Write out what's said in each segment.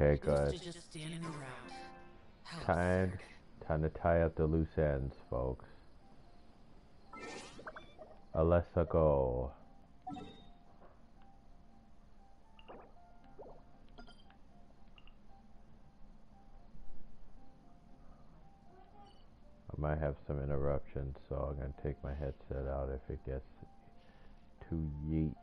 Okay, good. Used to just standing around. How Time, time to tie up the loose ends, folks. Let's go. I might have some interruptions, so I'm gonna take my headset out if it gets too yeet.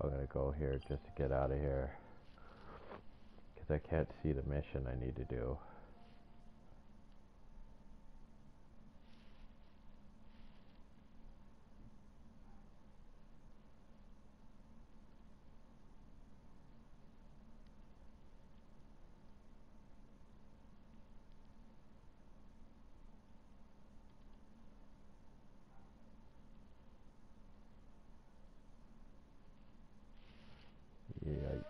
I'm gonna go here just to get out of here, because I can't see the mission I need to do. Yite.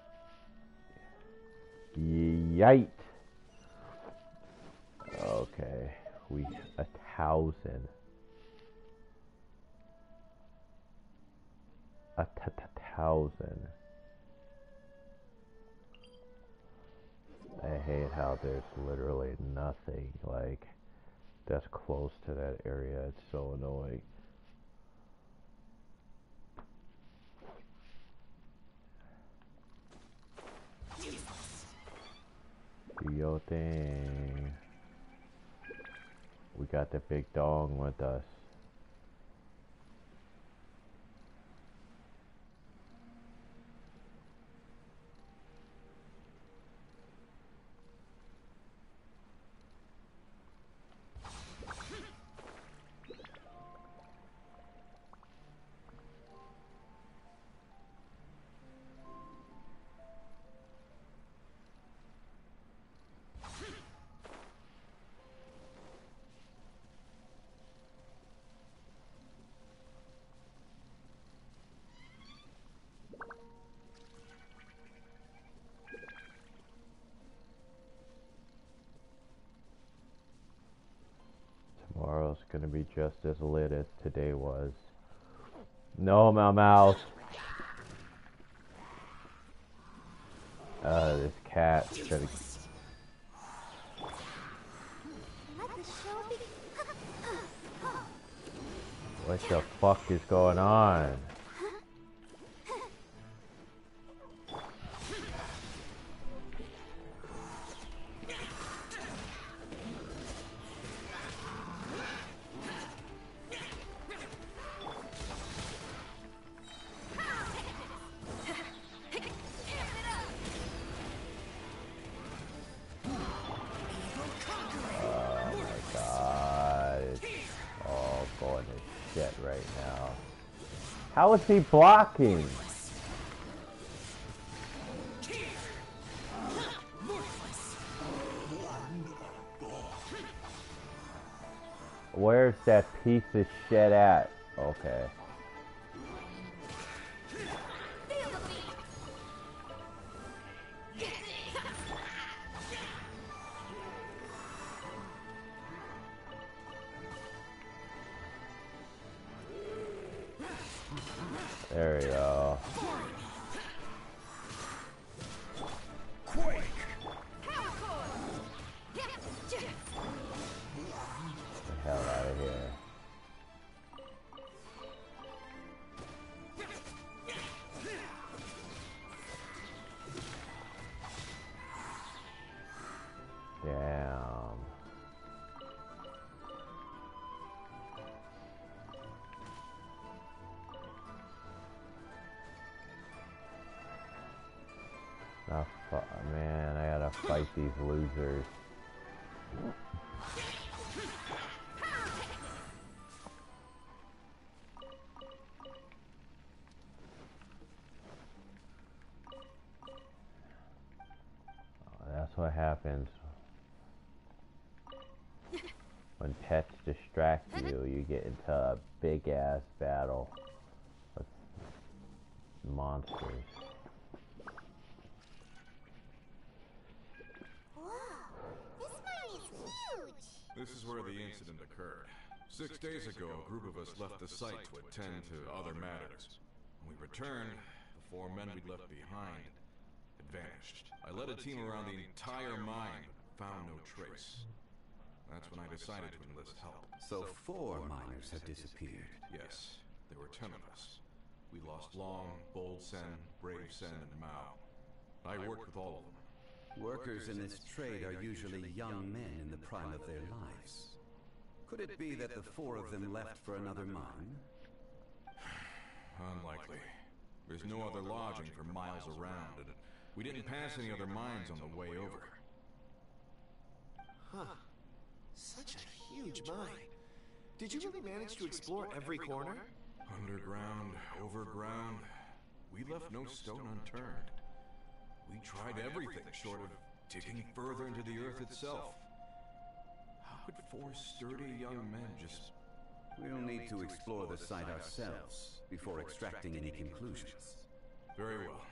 Yite. Okay, we 1,000. 1,000. I hate how there's literally nothing like that's close to that area. It's so annoying. Do your thing. We got the big dong with us. Tomorrow's gonna be just as lit as today was. No, my mouse. This cat should have. What the fuck is going on? Right now. How is he blocking? Where's that piece of shit at? Okay. There we go. Get the hell out of here. Damn. Oh, man, I gotta fight these losers. Oh, that's what happens when pets distract you. You get into a big ass battle with monsters. This is where the incident occurred. 6 days ago, a group of us left the site to attend to other matters. When we returned, the 4 men we'd left behind had vanished. I led a team around the entire mine, but found no trace. That's when I decided to enlist help. So 4 miners have disappeared. Yes, there were 10 of us. We lost Long, Bold Sen, Brave Sen, and Mao. I worked with all of them. Workers in this trade are usually young men in the prime of their lives. Could it be that the 4 of them left for another mine? Unlikely. There's no other lodging for miles around, and we didn't pass any other mines on the way over. Huh. Such a huge mine. Did you really manage to explore every corner? Underground, overground, we left no stone unturned. We tried everything short of digging further into the earth itself. How could 4 sturdy young men just... We'll need to explore the site ourselves before extracting any conclusions. Very well.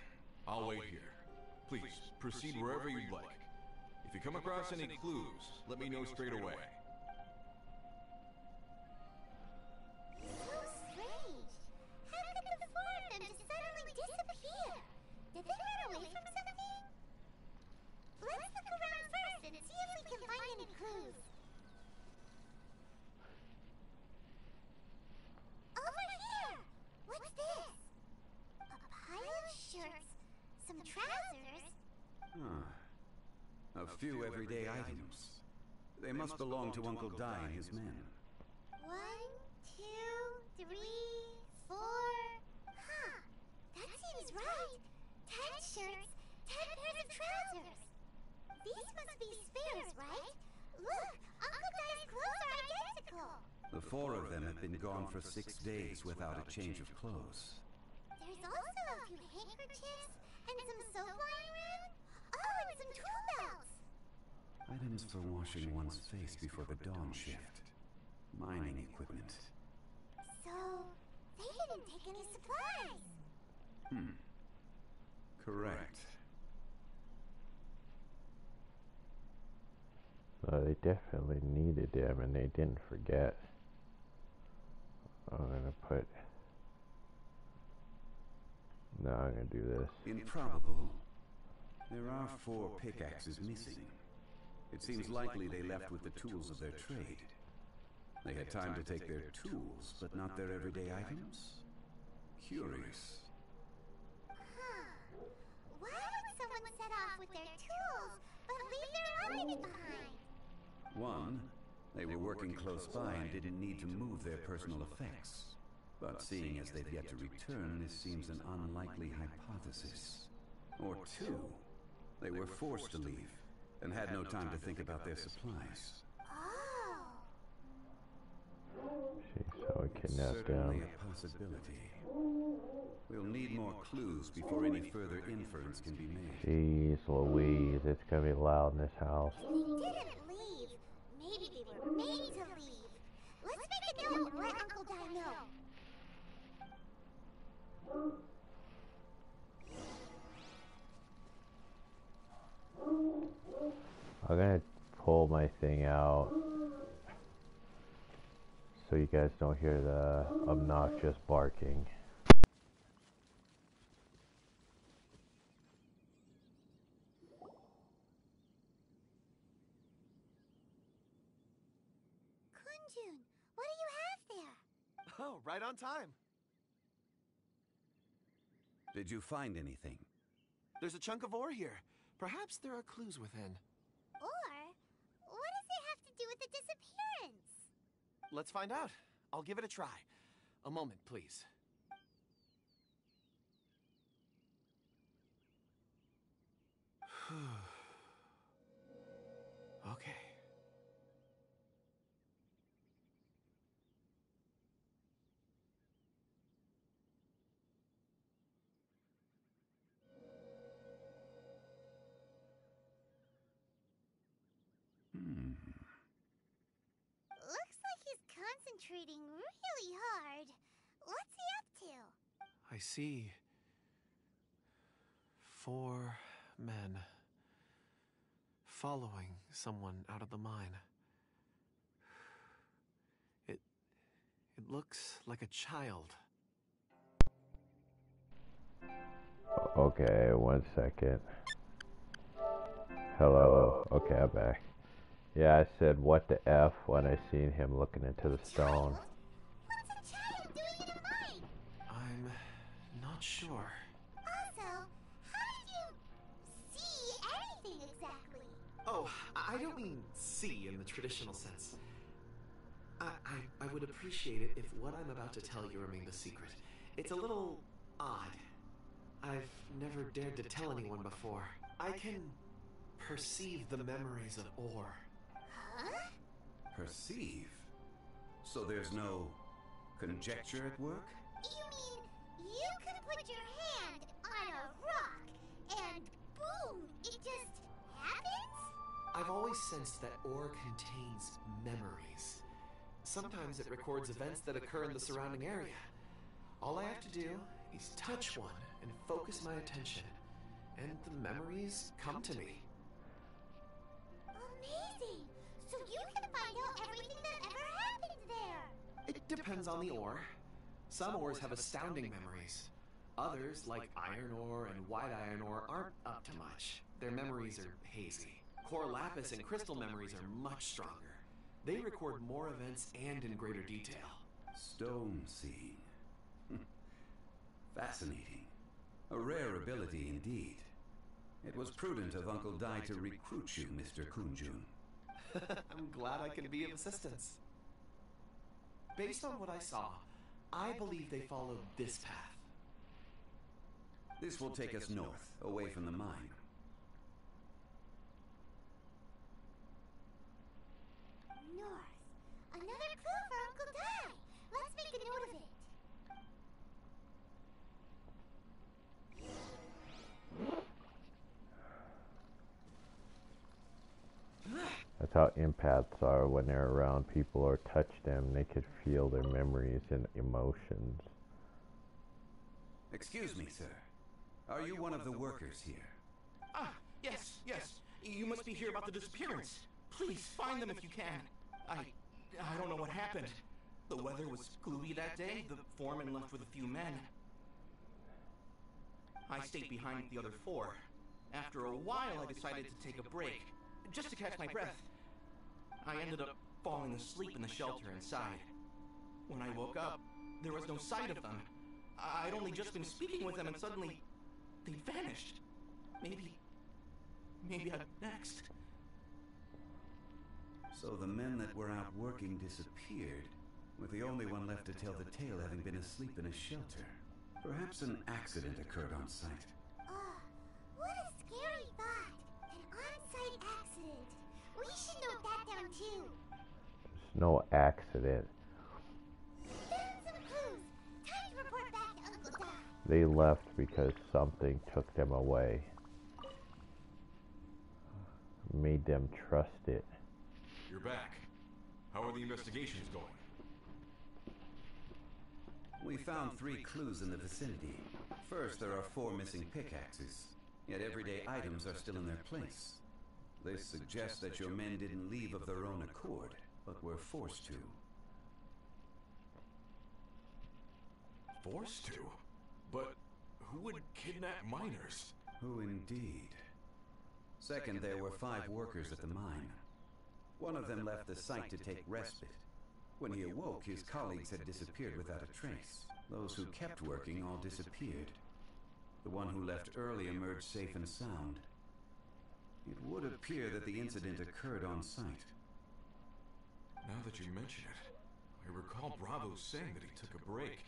I'll wait here. Please, proceed wherever you'd like. If you come across any clues, let me know straight away. So strange. How could the 4 of them just suddenly disappear? Did they run away from something? Let's look around first and see if we can find any clues. Over here! What's this? A pile of shirts, some trousers. A few everyday items. They must belong to Uncle Dai and his men. 1, 2, 3, 4. Huh. That seems right. 10 shirts, 10 pairs of trousers. These must be spares, right? Look, Uncle Dai's clothes are identical. The 4 of them have been gone for 6 days without a change of clothes. There's also a few handkerchiefs and some soap lying around. Oh, and some tool belts. Items for washing one's face before the dawn shift. Mining equipment. So, they didn't take any supplies. Correct. They definitely needed them, and they didn't forget. I'm gonna put... No, I'm gonna do this. Improbable. There are 4 pickaxes missing. It seems likely they left with the tools of their trade. They had time to take their tools, but not their everyday items? Curious. Huh. Why would someone set off with their tools, but leave their luggage behind? 1, they were working close by and didn't need to move their personal effects. But seeing as they've yet to return, this seems an unlikely hypothesis. Or 2, they were forced to leave and had no time to think about their supplies. Oh. So we kidnapped Certainly them. a possibility. We'll need more clues before any further inference can be made. Jeez Louise, it's gonna be loud in this house. They didn't leave. Maybe they were made to leave. Let's make a note and let Uncle Dai know. I'm gonna pull my thing out so you guys don't hear the obnoxious barking. Kunjun, what do you have there? Oh, right on time. Did you find anything? There's a chunk of ore here. Perhaps there are clues within. Or, what does it have to do with the disappearance? Let's find out. I'll give it a try. A moment, please. Okay. Looks like he's concentrating really hard. What's he up to? I see 4 men following someone out of the mine. It It looks like a child. Okay, 1 second. Hello. Okay, I'm back. Yeah, I said what the F when I seen him looking into the stone. Child? What's a child doing in a mine? I'm not sure. Also, how did you see anything exactly? Oh, I don't mean see in the traditional sense. I would appreciate it if what I'm about to tell you remained a secret. It's a little odd. I've never dared to tell anyone before. I can perceive the memories of Or. Huh? Perceive? So there's no conjecture at work? You mean you can put your hand on a rock and boom, it just happens? I've always sensed that Or contains memories. Sometimes it records events that occur in the surrounding area. All I have to do is touch one and focus my attention, and the memories come to me. Amazing! So you can find out everything that ever happened there! It depends on the ore. Some ores have astounding memories. Others, like iron ore and white iron ore, aren't up to much. Their memories are hazy. Core lapis and crystal memories are much stronger. They record more events and in greater detail. Stone seeing. Fascinating. A rare ability indeed. It was prudent of Uncle Dai to recruit you, Mr. Kunjun. I'm glad I can be of assistance. Based on what I saw, I believe they followed this path. This will take us north, away from the mine. North. Another clue for Uncle Dai. Let's make a note of it. That's how empaths are when they're around people or touch them. They could feel their memories and emotions. Excuse me, sir. Are you one of the workers here? Ah, yes. You must be here about the disappearance. Please find them if you can. I don't know what happened. The weather was gloomy that day. The foreman left with a few men. I stayed behind with the other four. After a while, I decided to take a break, just to catch my breath. I ended up falling asleep in the shelter inside. When I woke up, there was no sight of them. I'd only just been speaking with them and suddenly they vanished. Maybe I'm next. So the men that were out working disappeared, with the only one left to tell the tale having been asleep in a shelter. Perhaps an accident occurred on site. What a scary thought. An on-site accident. We should note that down too. There's no accident. Found some clues. Time to report back to Uncle Dai. They left because something took them away. Made them trust it. You're back. How are the investigations going? We found 3 clues in the vicinity. First, there are 4 missing pickaxes, yet everyday items are still in their place. This suggests that your men didn't leave of their own accord, but were forced to. Forced to? But who would kidnap miners? Who indeed? Second, there were 5 workers at the mine. One of them left the site to take respite. When he awoke, his colleagues had disappeared without a trace. Those who kept working all disappeared. The one who left early emerged safe and sound. It would appear that the incident occurred on site. Now that you mention it, I recall Bravo saying that he took a break.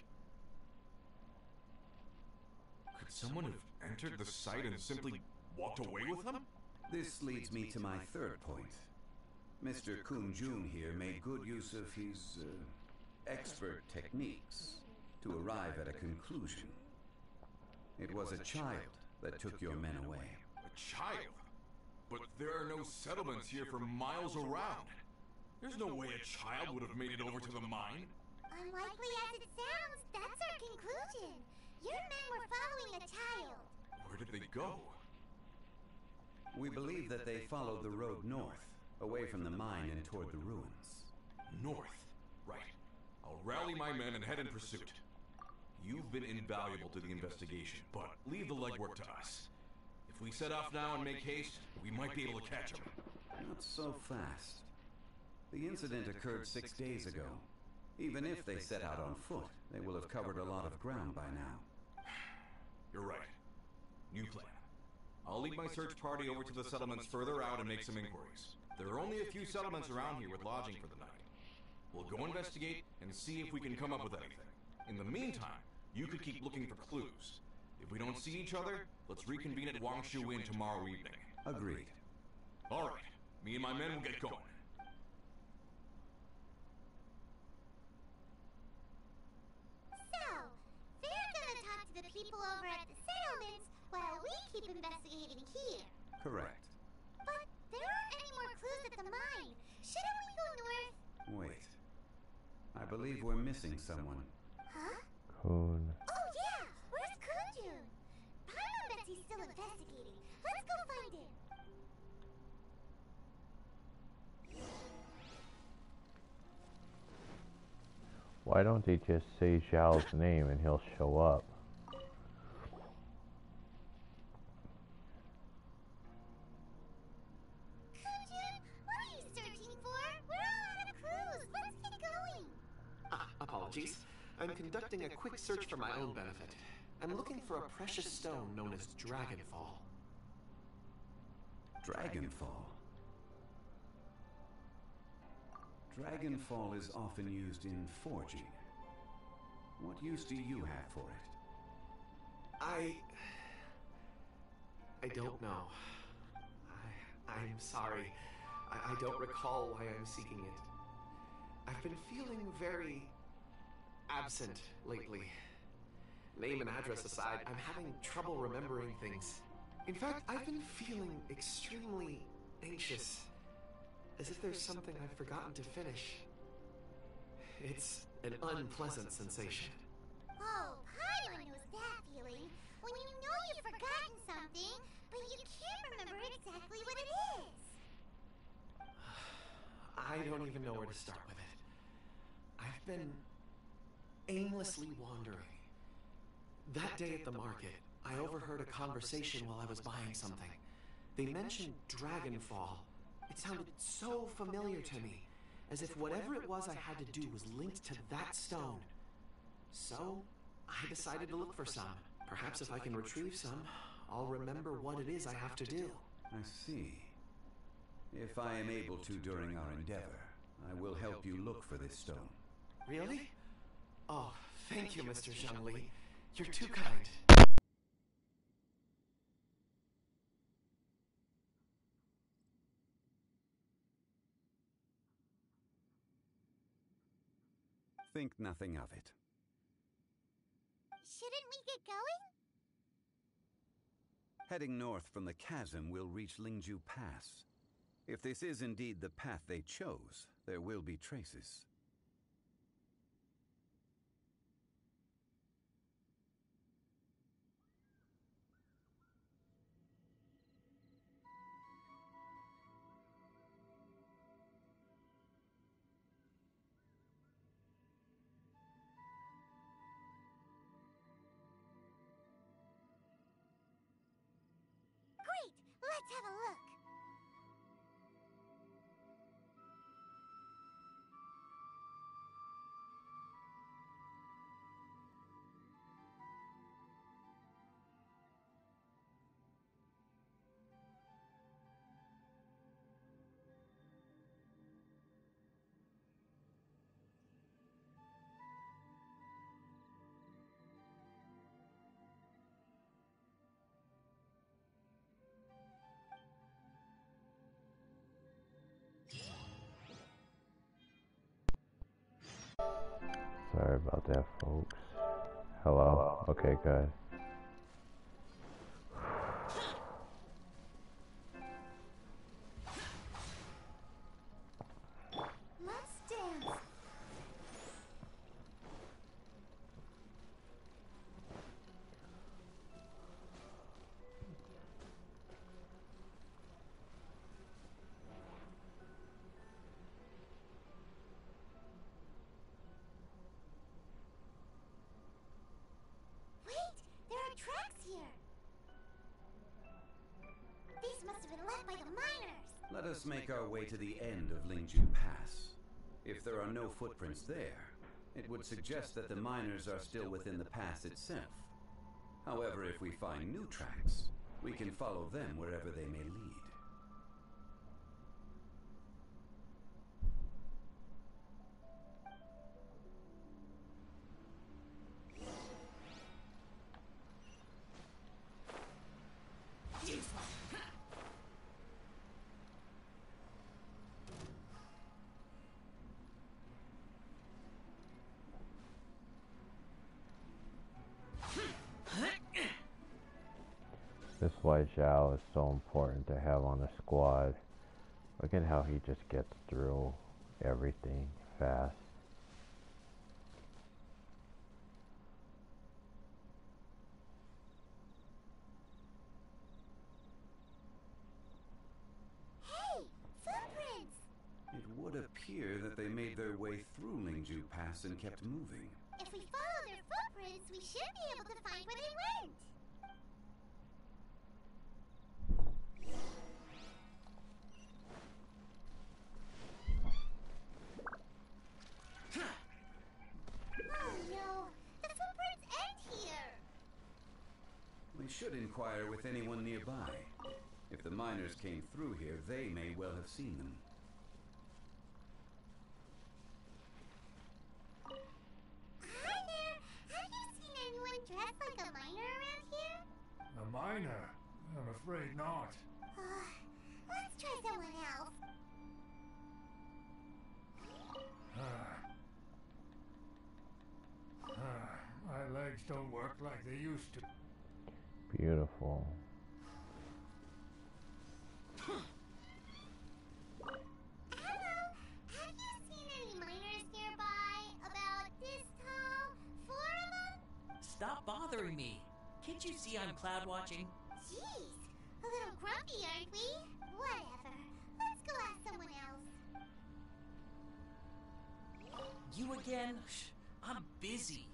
Could someone have entered the site and simply walked away with them? This leads me to my third point. Mr. Kunjun here made good use of his expert techniques to arrive at a conclusion. It was a child that took your men away. A child? But there are no settlements here for miles around. There's no way a child would have made it over to the mine. Unlikely as it sounds, that's our conclusion. Your men were following a child. Where did they go? We believe that they followed the road north, away from the mine and toward the ruins. North. Right. I'll rally my men and head in pursuit. You've been invaluable to the investigation, but leave the legwork to us. If we set off now and make haste, we might be able to catch them. Not so fast. The incident occurred 6 days ago. Even if they set out on foot, they will have covered a lot of ground by now. You're right. New plan. I'll lead my search party over to the settlements further out and make some inquiries. There are only a few settlements around here with lodging for the night. We'll go investigate and see if we can come up with anything. In the meantime, you could keep looking for clues. If we don't see each other, let's reconvene at Wangshu Inn tomorrow evening. Agreed. All right. Me and my men will get going. So, they're gonna talk to the people over at the settlements while we keep investigating here. Correct. But there aren't any more clues at the mine. Shouldn't we go north? Wait. I believe we're missing someone. Huh? Coon. Oh yeah! Where's Kunjun? Paimon bets he's still investigating. Let's go find him. Why don't they just say Zhao's name and he'll show up? Kunjun, what are you searching for? We're all out of clues. Let's get going. Apologies. I'm conducting a quick search for my own benefit. I'm looking for a precious stone known as Dragonfall. Dragonfall. Dragonfall is often used in forging. What use do you have for it? I don't know. I'm sorry. I don't recall why I'm seeking it. I've been feeling very absent lately. Name and address aside, I'm having trouble remembering things. In fact, I've been feeling extremely anxious. As if there's something I've forgotten to finish. It's an unpleasant sensation. Oh, Paimon knows that feeling. When you know you've forgotten something, but you can't remember exactly what it is. I don't even know where to start with it. I've been aimlessly wandering. That day at the market, I overheard a conversation while I was buying something. They mentioned Dragonfall. It sounded so familiar to me, as if whatever it was I had to do was linked to that stone. So, I decided to look for some. Perhaps if I can retrieve some, I'll remember what it is I have to do. I see. If I am able to during our endeavor, I will help you look for this stone. Really? Oh, thank you, Mr. Zhengli. You're too kind. Think nothing of it. Shouldn't we get going? Heading north from the chasm, we'll reach Lingju Pass. If this is indeed the path they chose, there will be traces. Great! Let's have a look. Sorry about that, folks. Hello? Okay, guys. Let's dance. left by the miners. Let us make our way to the end of Lingju Pass. If there are no footprints there, it would suggest that the miners are still within the pass itself. However, if we find new tracks, we can follow them wherever they may lead. This is why Zhao is so important to have on the squad. Look at how he just gets through everything fast. Hey, footprints! It would appear that they made their way through Lingju Pass and kept moving. If we follow their footprints, we should be able to find where they went. Oh no, the footprints end here. We should inquire with anyone nearby. If the miners came through here, they may well have seen them. Hi there, have you seen anyone dressed like a miner around here? A miner? I'm afraid not. Let's try someone else. My legs don't work like they used to. Beautiful. Hello, have you seen any miners nearby? About this tall? 4 of them? Stop bothering me. Can't you see I'm cloud watching? Jeez, a little grumpy, aren't we? Whatever. Let's go ask someone else. You again? Shh, I'm busy.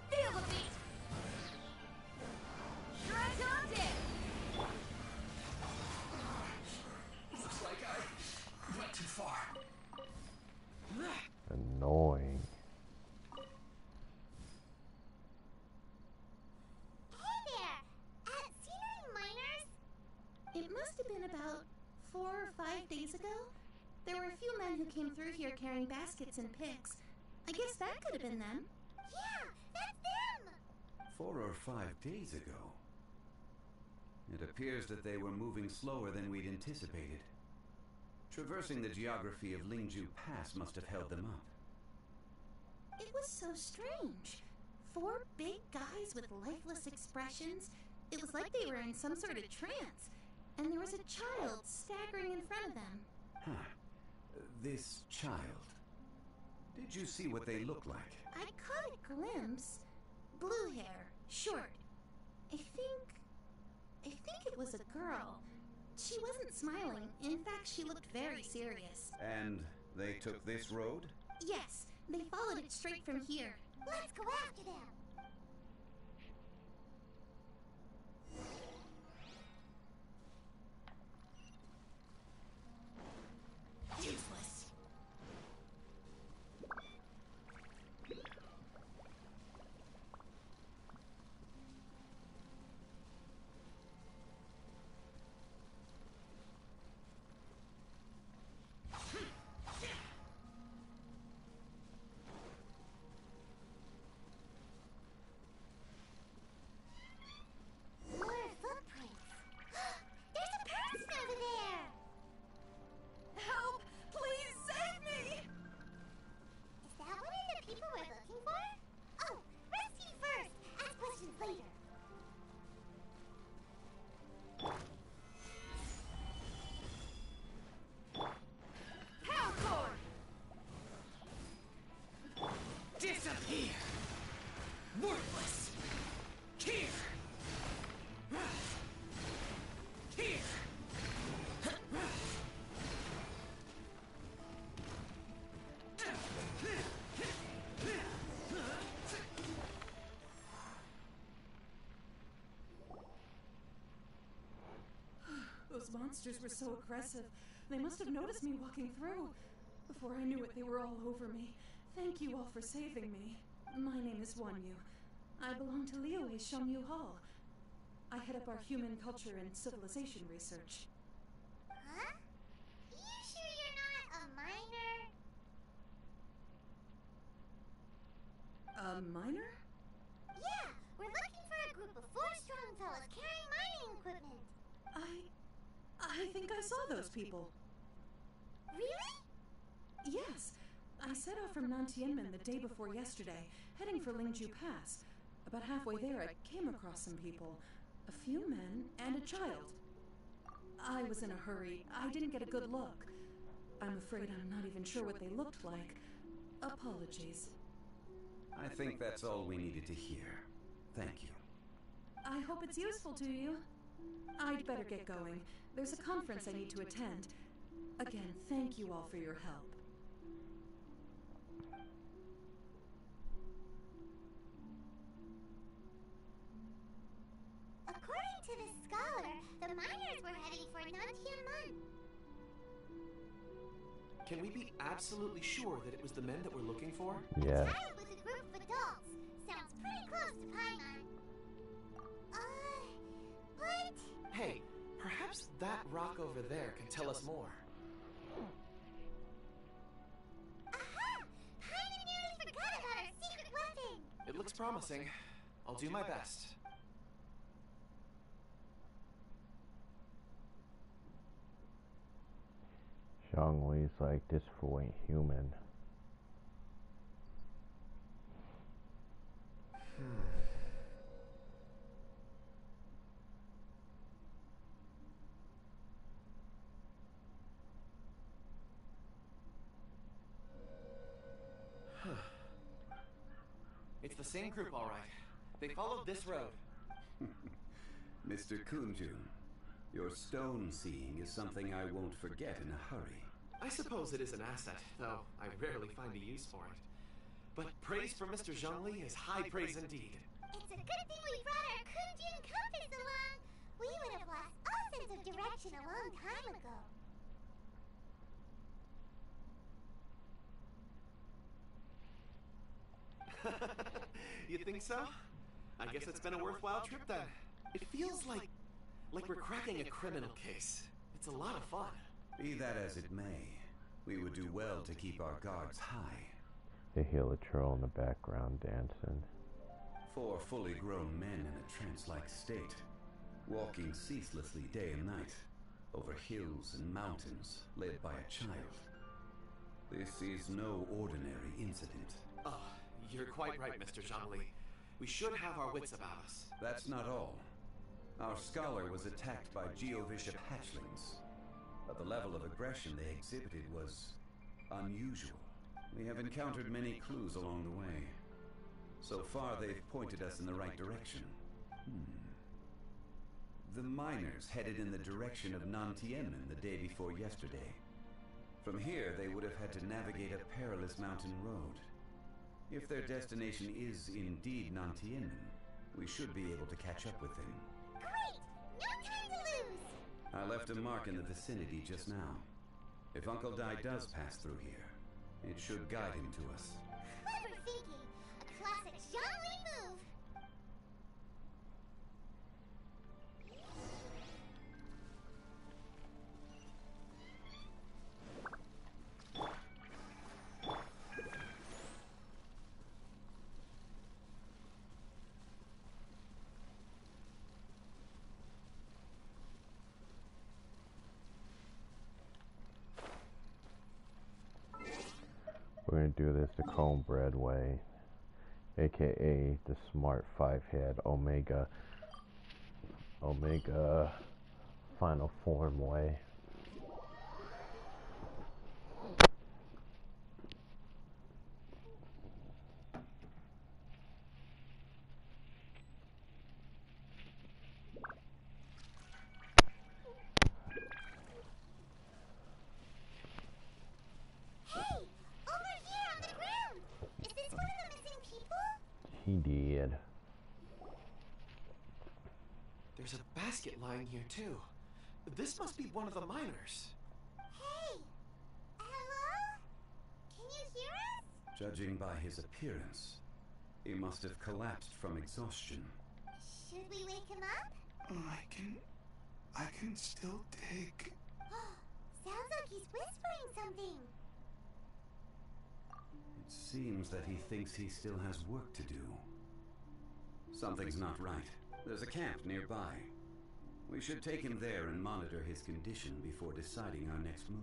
Feel the beat! Shred on it! Looks like I went too far. Annoying. Hey there! Seen any miners? It must have been about 4 or 5 days ago. There were a few men who came through here carrying baskets and picks. I guess that could have been them. Yeah, that's them! 4 or 5 days ago. It appears that they were moving slower than we'd anticipated. Traversing the geography of Lingju Pass must have held them up. It was so strange. 4 big guys with lifeless expressions. It was like they were in some sort of trance. And there was a child staggering in front of them. Huh. This child. Did you see what they look like? I caught a glimpse. Blue hair, short. I think it was a girl. She wasn't smiling. In fact, she looked very serious. And they took this road? Yes, they followed it straight from here. Let's go after them! Useless. Those monsters were so aggressive. They must have noticed me walking through. Before I knew it, they were all over me. Thank you all for saving me. My name is Wanyu. I belong to Liyue's Shangyu Hall. I head up our human culture and civilization research. Huh? You sure you're not a miner? A miner? Yeah, we're looking for a group of 4 strong fellas carrying mining equipment. I think I saw those people. Really? Yes. I set off from Nantianmen the day before yesterday, heading for Lingju Pass. About halfway there, I came across some people. A few men and a child. I was in a hurry. I didn't get a good look. I'm afraid I'm not even sure what they looked like. Apologies. I think that's all we needed to hear. Thank you. I hope it's useful to you. I'd better get going. There's a conference I need to attend. Again, thank you all for your help. According to the scholar, the miners were heading for Nantianmen. Can we be absolutely sure that it was the men that we're looking for? Yeah. Child with a group of adults. Sounds pretty close to Paimon. But... Hey, perhaps that rock over there can tell us more. Aha! Paimon nearly forgot about our secret weapon! It looks promising. I'll do my best. Zhongli's like, this fool ain't human. It's the same group, all right. They followed this road. Mr. Kunjun, your stone seeing is something I won't forget in a hurry. I suppose it is an asset, though I rarely find a use for it. But praise for Mr. Zhongli is high praise indeed. It's a good thing we brought our Kunjun compass along. We would have lost all sense of direction a long time ago. You think so? I guess it's been a worthwhile trip then. It feels like we're cracking a criminal case. It's a lot of fun. Be that as it may, we would do well to keep our guards high. They hear a troll in the background dancing. 4 fully grown men in a trance-like state, walking ceaselessly day and night, over hills and mountains, led by a child. This is no ordinary incident. Oh, you're quite right, Mr. Zhongli. We should have our wits about us. That's not all. Our scholar was attacked by Geovishap hatchlings, but the level of aggression they exhibited was unusual. We have encountered many clues along the way. So far, they've pointed us in the right direction. The miners headed in the direction of Nantianmen the day before yesterday. From here, they would have had to navigate a perilous mountain road. If their destination is indeed Nantianmen, we should be able to catch up with them. Great! No time to lose! I left a mark in the vicinity just now. If Uncle Dai does pass through here, it should guide him to us. Clever thinking! A classic Zhongli move! We're gonna do this the Comebred way, aka the smart 5-head Omega final form way. He did. There's a basket lying here, too. This must be one of the miners. Hey! Hello? Can you hear us? Judging by his appearance, he must have collapsed from exhaustion. Should we wake him up? I can still take... Sounds like he's whispering something. It seems that he thinks he still has work to do. Something's not right. There's a camp nearby. We should take him there and monitor his condition before deciding our next move.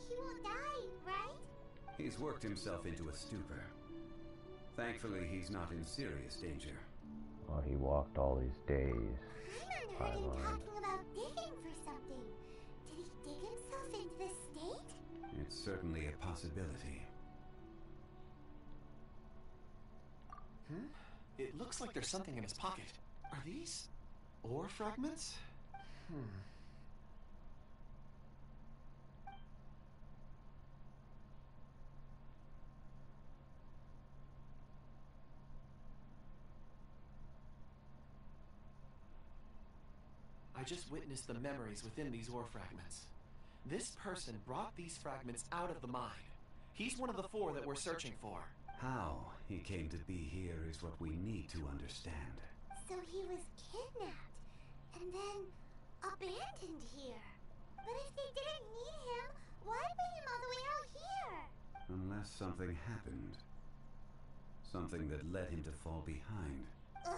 He won't die, right? He's worked himself into a stupor. Thankfully, he's not in serious danger. Well, he walked all these days. I heard him talking about digging for something. Did he dig himself into this state? It's certainly a possibility. It looks like there's something in his pocket. Are these ore fragments? I just witnessed the memories within these ore fragments. This person brought these fragments out of the mine. He's one of the 4 that we're searching for. How he came to be here is what we need to understand. So he was kidnapped and then abandoned here. But if they didn't need him, why bring him all the way out here? Unless something happened. Something that led him to fall behind. Ugh.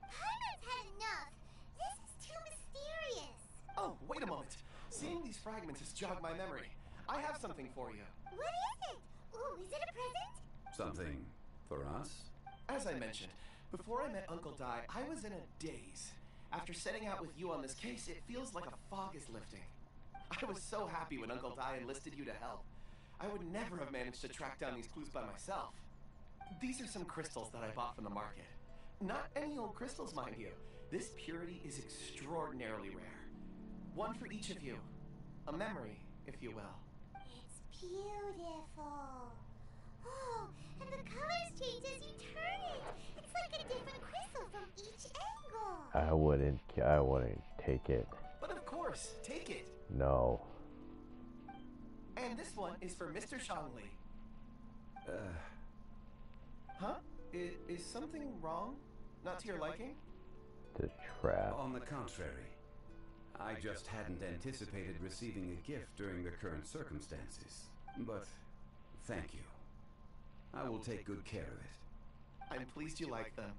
Paimon's had enough. This is too mysterious. Oh, wait a moment. Seeing these fragments has jogged my memory. I have something for you. What is it? Ooh, is it a present? Something for us? As I mentioned, before I met Uncle Dai, I was in a daze. After setting out with you on this case, it feels like a fog is lifting. I was so happy when Uncle Dai enlisted you to help. I would never have managed to track down these clues by myself. These are some crystals that I bought from the market. Not any old crystals, mind you. This purity is extraordinarily rare. One for each of you. A memory, if you will. It's beautiful. Oh, and the colors change as you turn it. It's like a different crystal from each angle. I wouldn't take it. But of course, take it. No. And this one is for Mr. Shangli. Huh? Is something wrong? Not to your liking? The trap. On the contrary. I just hadn't anticipated receiving a gift during the current circumstances. But thank you. I will take good care of it. I'm pleased you like them.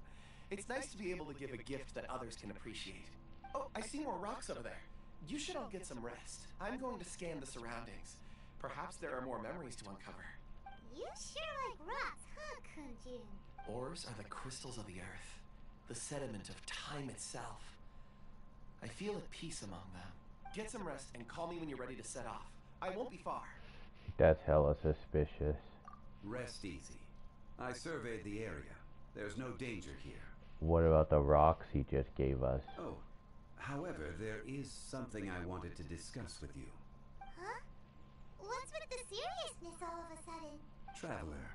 It's nice to be able to give a gift that others can appreciate. Oh, I see more rocks over there. You should all get some rest. I'm going to scan the surroundings. Perhaps there are more memories to uncover. You sure like rocks, huh, Kunjun? Ores are the crystals of the earth, the sediment of time itself. I feel at peace among them. Get some rest and call me when you're ready to set off. I won't be far. That's hella suspicious. Rest easy. I surveyed the area. There's no danger here. What about the rocks he just gave us? Oh, however, there is something I wanted to discuss with you. Huh? What's with the seriousness all of a sudden? Traveler,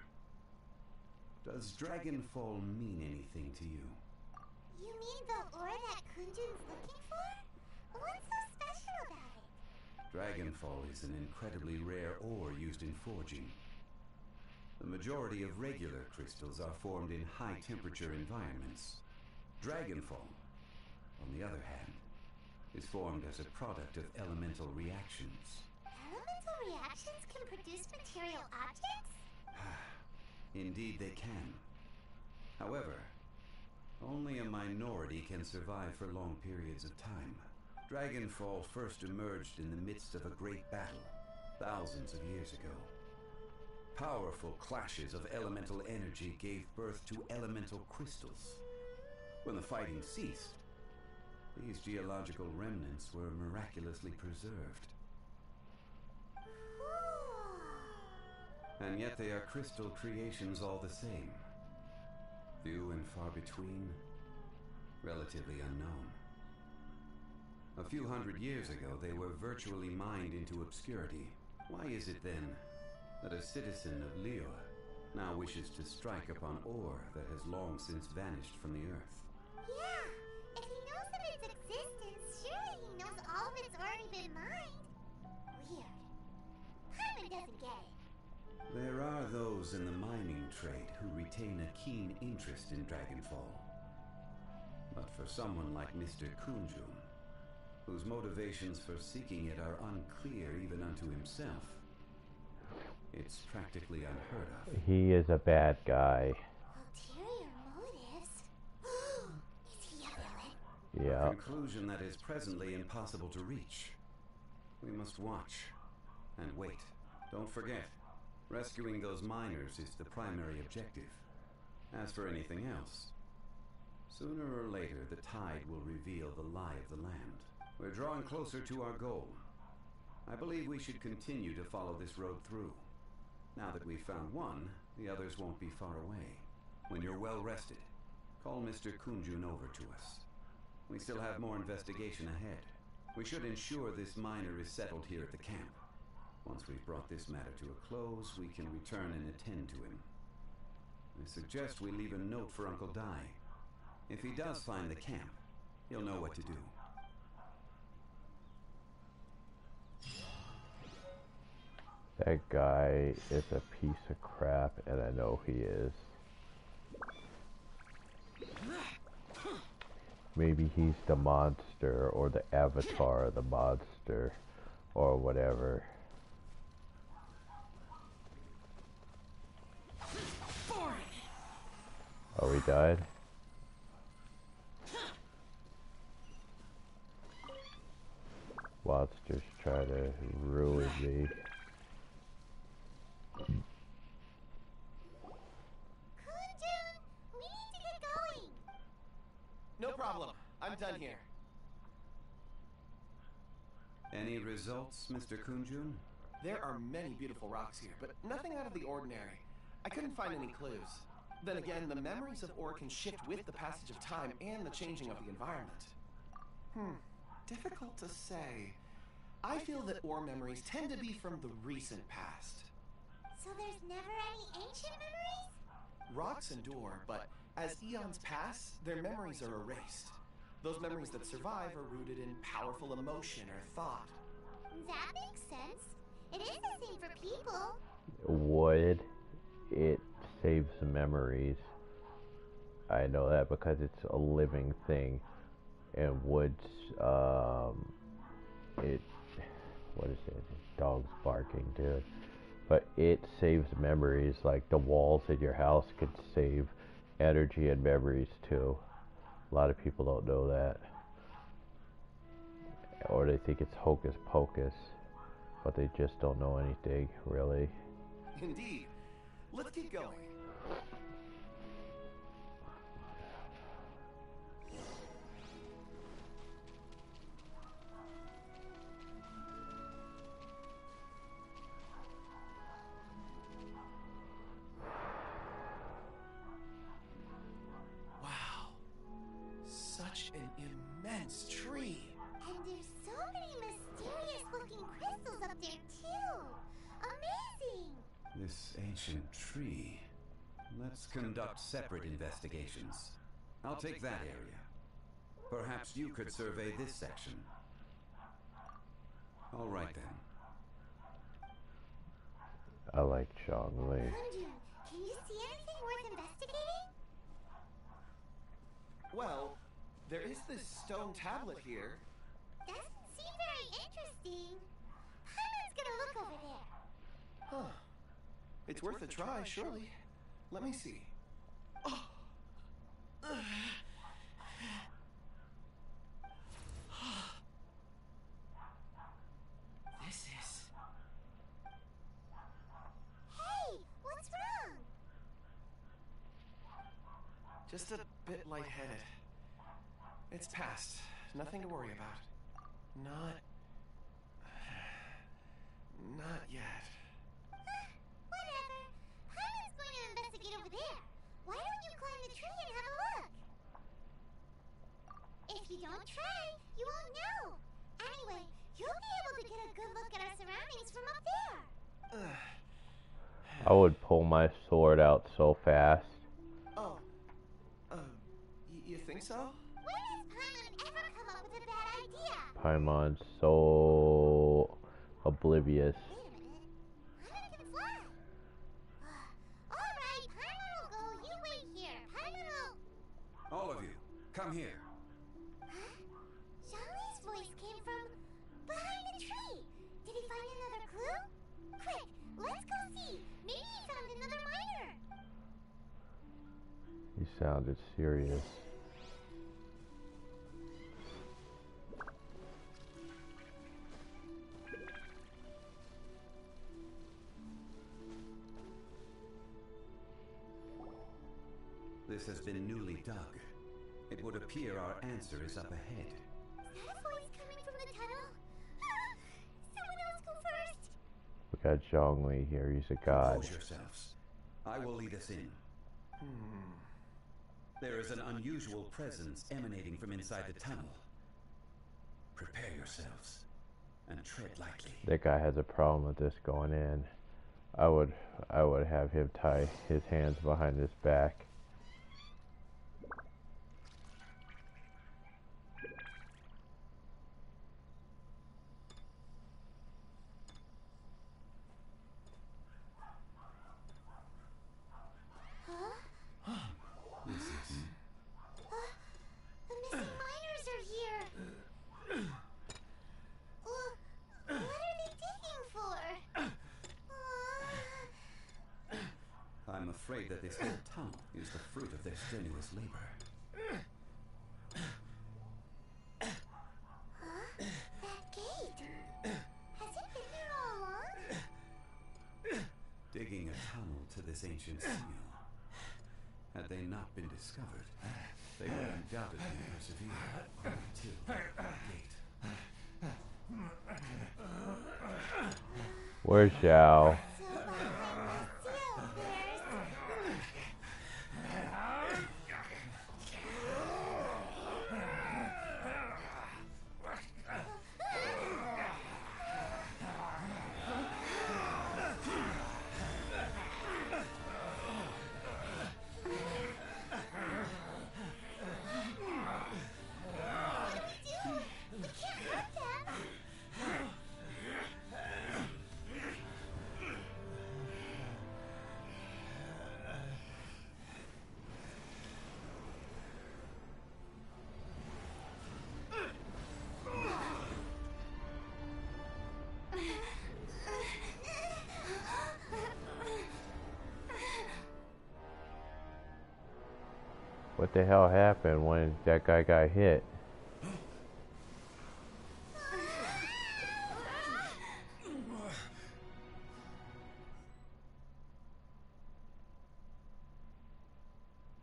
does Dragonfall mean anything to you? You mean the ore that Kunjun's looking for? What's so special about it? Dragonfall is an incredibly rare ore used in forging. The majority of regular crystals are formed in high-temperature environments. Dragonfall, on the other hand, is formed as a product of elemental reactions. Elemental reactions can produce material objects? Indeed they can. However, only a minority can survive for long periods of time. Dragonfall first emerged in the midst of a great battle, thousands of years ago. Powerful clashes of elemental energy gave birth to elemental crystals. When the fighting ceased, these geological remnants were miraculously preserved. And yet they are crystal creations all the same. Few and far between, relatively unknown. A few hundred years ago, they were virtually mined into obscurity. Why is it then that a citizen of Leo now wishes to strike upon ore that has long since vanished from the earth? Yeah, if he knows of its existence, surely he knows all of it's already been mined. Weird. Paimon doesn't get it. There are those in the mining trade who retain a keen interest in Dragonfall. But for someone like Mr. Kunjun, whose motivations for seeking it are unclear even unto himself, it's practically unheard of. He is a bad guy. Ulterior motives? Is he a villain? Yeah. A conclusion that is presently impossible to reach. We must watch and wait. Don't forget, rescuing those miners is the primary objective. As for anything else, sooner or later the tide will reveal the lie of the land. We're drawing closer to our goal. I believe we should continue to follow this road through. Now that we've found one, the others won't be far away. When you're well rested, call Mr. Kunjun over to us. We still have more investigation ahead. We should ensure this miner is settled here at the camp. Once we've brought this matter to a close, we can return and attend to him. I suggest we leave a note for Uncle Dai. If he does find the camp, he'll know what to do. That guy is a piece of crap, and I know he is. Maybe he's the monster, or the avatar of the monster, or whatever. Oh, he died? Monsters try to ruin me. Kunjun, we need to get going. No problem. I'm done here. Any results, Mr. Kunjun? There are many beautiful rocks here, but nothing out of the ordinary. I couldn't find any clues. Then again, the memories of ore can shift with the passage of time and the changing of the environment. Difficult to say. I feel that ore memories tend to be from the recent past. So there's never any ancient memories? Rocks endure, but as eons pass, their memories are erased. Those memories that survive are rooted in powerful emotion or thought. That makes sense. It is the same for people. Wood, it saves memories. I know that because it's a living thing. And wood's, what is it? Dog's barking, dude. But it saves memories, like the walls in your house could save energy and memories too. A lot of people don't know that. Or they think it's hocus pocus, but they just don't know anything, really. Indeed. Let's keep going. Wow. Such an immense tree. And there's so many mysterious looking crystals up there too. Amazing. This ancient tree. Let's conduct separate investigations. I'll take that area. Perhaps you could survey this section. All right then. I like Zhongli. Kunjun, can you see anything worth investigating? Well, there is this stone tablet here. Doesn't seem very interesting. Paimon's gonna look over there. Huh. It's worth a try, surely. Let me see. Oh. This is... Hey, what's wrong? just a bit lightheaded. It's past. Nothing to worry about. Not yet. Whatever. you don't try, you won't know. Anyway, you'll be able to get a good look at our surroundings from up there. I would pull my sword out so fast. Oh. You think so? When has Paimon ever come up with a bad idea? Paimon's so oblivious. Wait a minute. Paimon can fly. Alright, Paimon will go. You wait here. Paimon will... All of you, come here. Huh? Zhongli's voice came from behind the tree. Did he find another clue? Quick, let's go see. Maybe he found another miner. He sounded serious. This has been newly dug. It would appear our answer is up ahead. Is that a voice coming from the tunnel? Someone else go first. We got Zhongli here. He's a god. Compose yourselves. I will lead us in. There is an unusual presence emanating from inside the tunnel. Prepare yourselves and tread lightly. That guy has a problem with this going in. I would have him tie his hands behind his back. The missing miners are here. What are they digging for? I'm afraid that this whole tunnel is the fruit of their strenuous labor. That gate. Has it been there all along? Digging a tunnel to this ancient seal. Had they not been discovered, they would undoubtedly persevere until the gate. Where's Zhao? So behind the seal, What the hell happened when that guy got hit?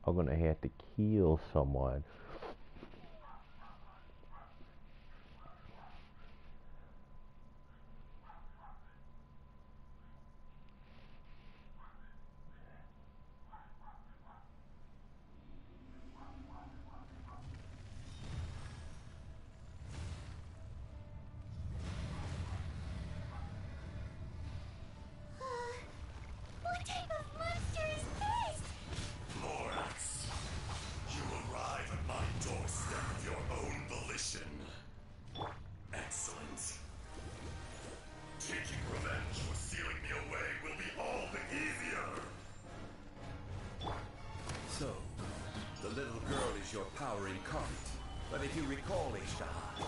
I'm gonna have to kill someone. What type of monster is this? Lorax, you arrive at my doorstep of your own volition. Excellent. Taking revenge for sealing me away will be all the easier. So, the little girl is your power incarnate. But if you recall, Ishtaha,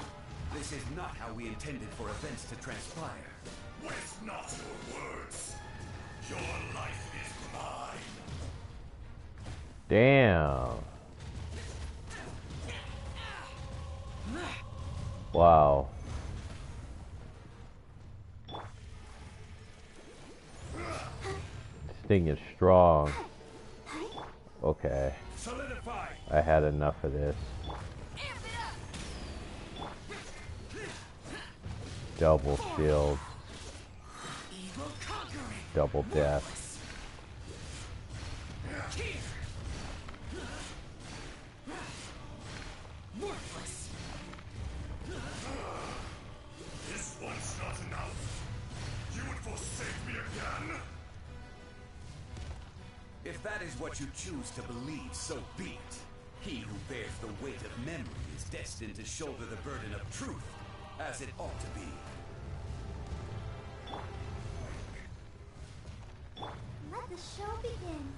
this is not how we intended for events to transpire. Waste not your words. Your life is mine. Damn. Wow. This thing is strong. Okay. Solidify. I had enough of this. Double shield. Double death. what you choose to believe, so be it. He who bears the weight of memory is destined to shoulder the burden of truth, as it ought to be. Let the show begin.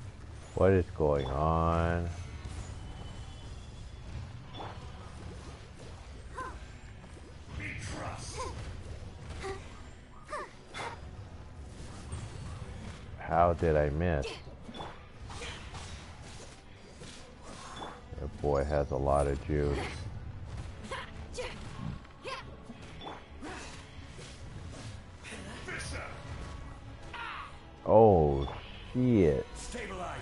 What is going on? We trust. How did I miss? That boy has a lot of juice. Oh, shit. Stabilize.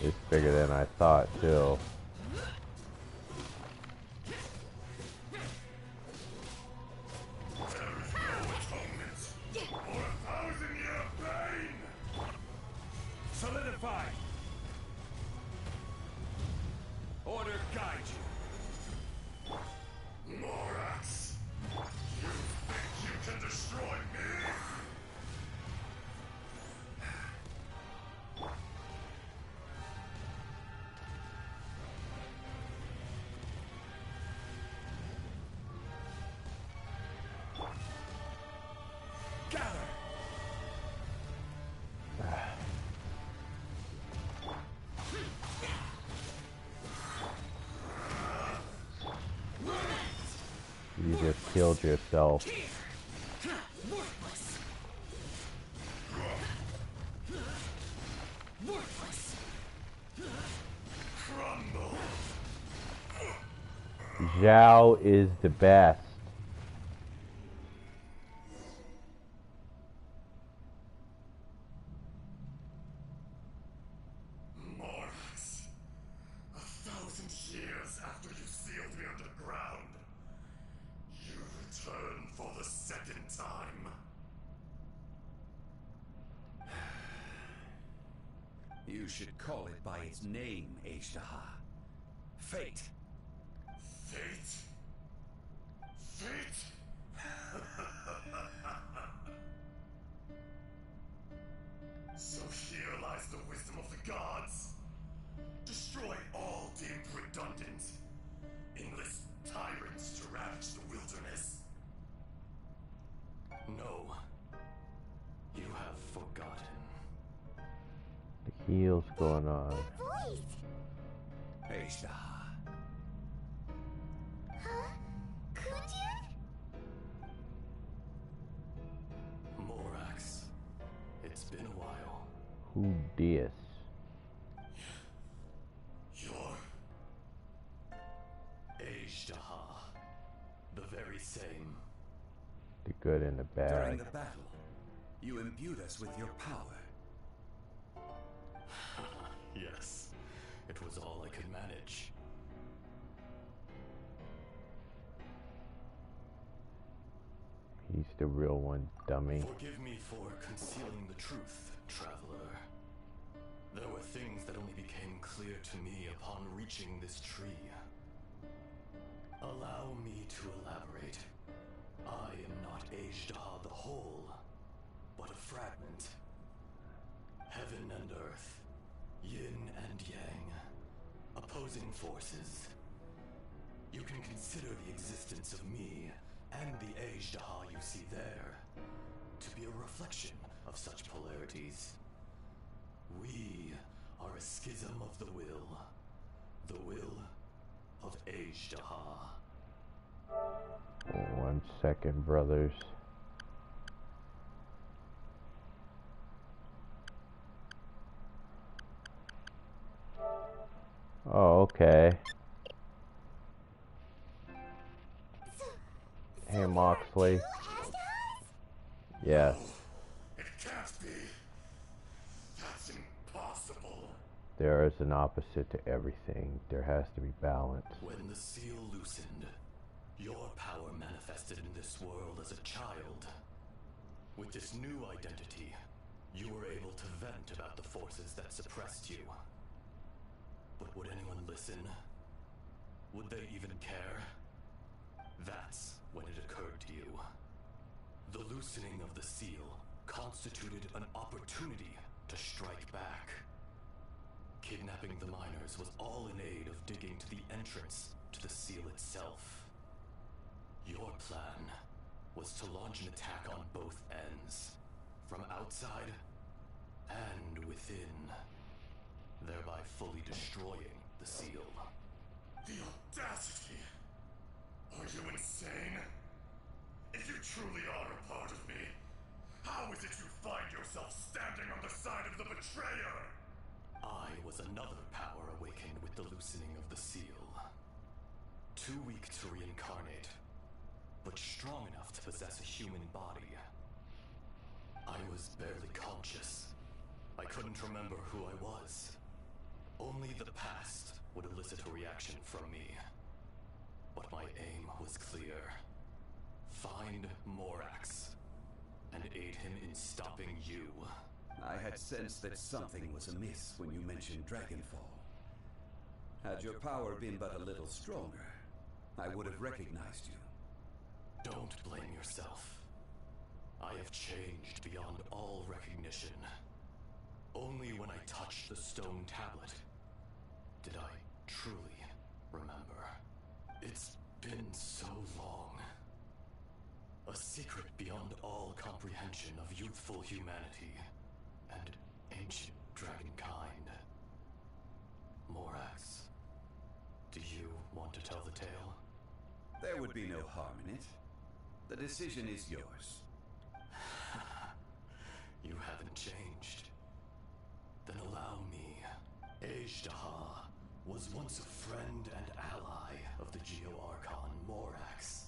It's bigger than I thought, too. There is no atonement for 1,000-year pain. Solidify! Order guide you. Morax, you think you can destroy me? Gather! You just killed yourself. Worthless. Worthless. Crumble. Zhao is the best. Morax, 1,000 years after you sealed me underground, you return for the second time. You should call it by its name, Ashtaha. Fate. Fate? Fate? So here lies the wisdom of the gods. Destroy all deemed redundant. Enlist tyrants to ravage the wilderness. No. You have forgotten. The heel's going on. Voice! Ashtaha. Huh? Kunjun? Morax. It's been a while. Who dis? You're... Ashtaha. The very same. The good and the During bad. the battle, you imbued us with your power. Yes. It was all I could manage. He's the real one, dummy. Forgive me for concealing the truth, traveler. There were things that only became clear to me upon reaching this tree. Allow me to elaborate. I am not Ashtaha the whole, but a fragment. Heaven and earth, yin and yang, opposing forces. You can consider the existence of me and the Ashtaha you see there to be a reflection of such polarities. We are a schism of the will of Ashtaha. 1 second, brothers. Oh, okay. Hey, Moxley. Yes. It can't be. That's impossible. There is an opposite to everything. There has to be balance. When the seal loosened, your power manifested in this world as a child. With this new identity, you were able to vent about the forces that suppressed you. But would anyone listen? Would they even care? That's when it occurred to you. The loosening of the seal constituted an opportunity to strike back. Kidnapping the miners was all in aid of digging to the entrance to the seal itself. Your plan was to launch an attack on both ends, from outside and within, thereby fully destroying the seal. The audacity! Are you insane? If you truly are a part of me, how is it you find yourself standing on the side of the betrayer? I was another power awakened with the loosening of the seal. Too weak to reincarnate, but strong enough to possess a human body. I was barely conscious. I couldn't remember who I was. Only the past would elicit a reaction from me. But my aim was clear. Find Morax and aid him in stopping you. I had sensed that something was amiss when you mentioned Dragonfall. Had your power been but a little stronger, I would have recognized you. Don't blame yourself. I have changed beyond all recognition. Only when I touched the stone tablet did I truly remember. It's been so long. A secret beyond all comprehension of youthful humanity and ancient dragonkind. Morax, do you want to tell the tale? There would be no harm in it. The decision is yours. You haven't changed. Then allow me. Ajdaha was once a friend and ally of the Geo-Archon Morax,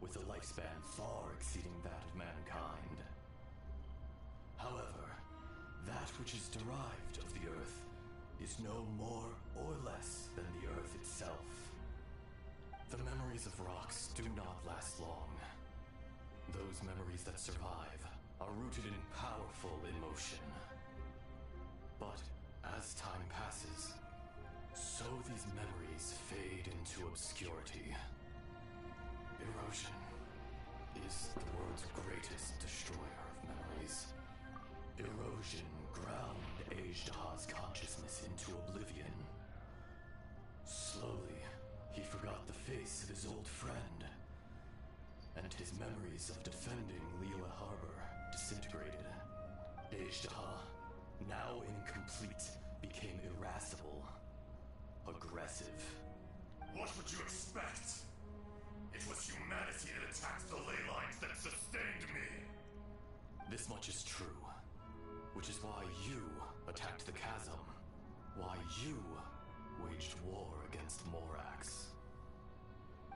with a lifespan far exceeding that of mankind. However, that which is derived of the Earth is no more or less than the Earth itself. The memories of rocks do not last long. Those memories that survive are rooted in powerful emotion. But as time passes, so these memories fade into obscurity. Erosion is the world's greatest destroyer of memories. Erosion ground Ajdaha's consciousness into oblivion. Slowly, he forgot the face of his old friend, and his memories of defending Liyue Harbor disintegrated. Ajdaha, now incomplete, became irascible, aggressive. What would you expect? It was humanity that attacked the ley lines that sustained me. This much is true, which is why you attacked the chasm, why you waged war against Morax.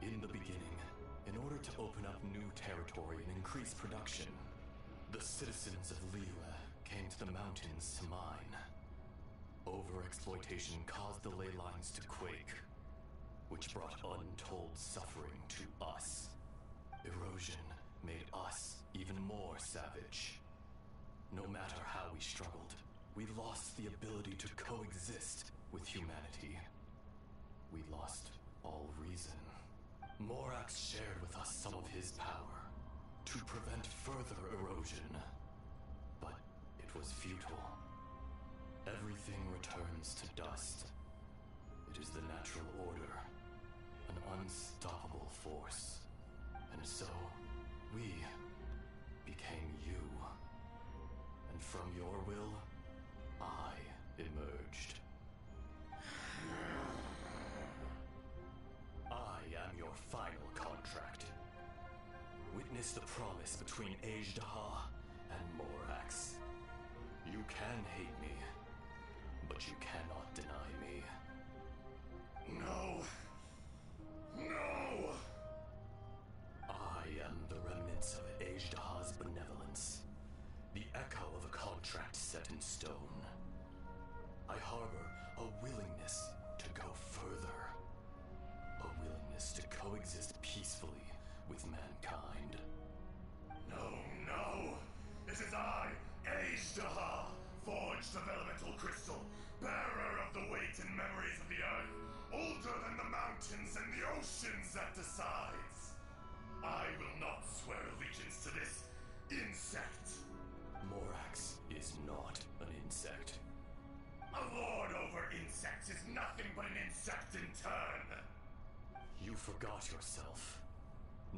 In the beginning, in order to open up new territory and increase production, the citizens of Liyue came to the mountains to mine. Overexploitation caused the ley lines to quake, which brought untold suffering to us. Erosion made us even more savage. No matter how we struggled, we lost the ability to coexist with humanity. We lost all reason. Morax shared with us some of his power to prevent further erosion, but it was futile. Everything returns to dust. It is the natural order, an unstoppable force. And so, we became you. And from your will, I emerged. I am your final contract. Witness the promise between Ajdaha and Morax. You can hate me, but you cannot deny me. No! No! I am the remnants of Ajdaha's benevolence, the echo of a contract set in stone. I harbor a willingness to go further, a willingness to coexist peacefully with mankind. No, no! This is I, Ajdaha, forged of elemental crystal, bearer of the weight and memories of the earth, older than the mountains and the oceans that decides. I will not swear allegiance allegiance to this insect. Morax is not an insect. A lord over insects is nothing but an insect in turn. You forgot yourself.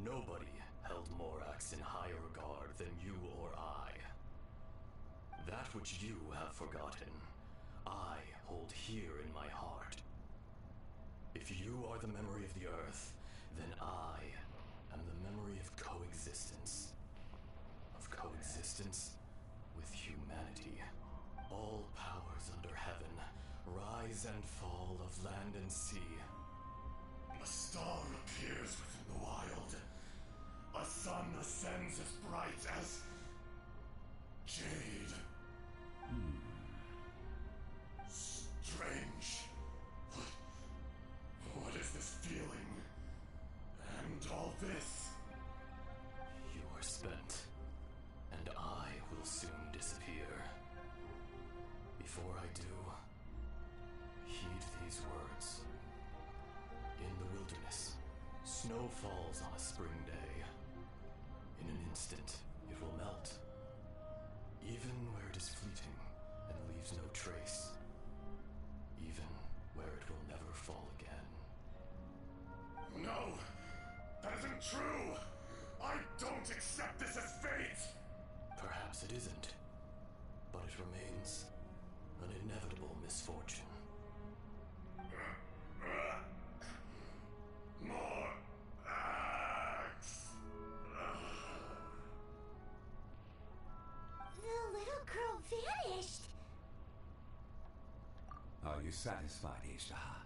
Nobody held Morax in higher regard than you or I. That which you have forgotten, I hold here in my heart. If you are the memory of the Earth, then I am the memory of coexistence. Of coexistence with humanity. All powers under heaven, rise and fall of land and sea. A star appears within the wild. A sun ascends as bright as jade. Strange. What is this feeling? And all this? You are spent, and I will soon disappear. Before I do, heed these words. In the wilderness, snow falls on a spring day. In an instant, it will melt. Even where it is fleeting and leaves no trace. Even where it will never fall again. No! That isn't true! I don't accept this as fate! Perhaps it isn't, but it remains an inevitable misfortune. More axe! The little girl vanished. Are you satisfied, Ishtaha?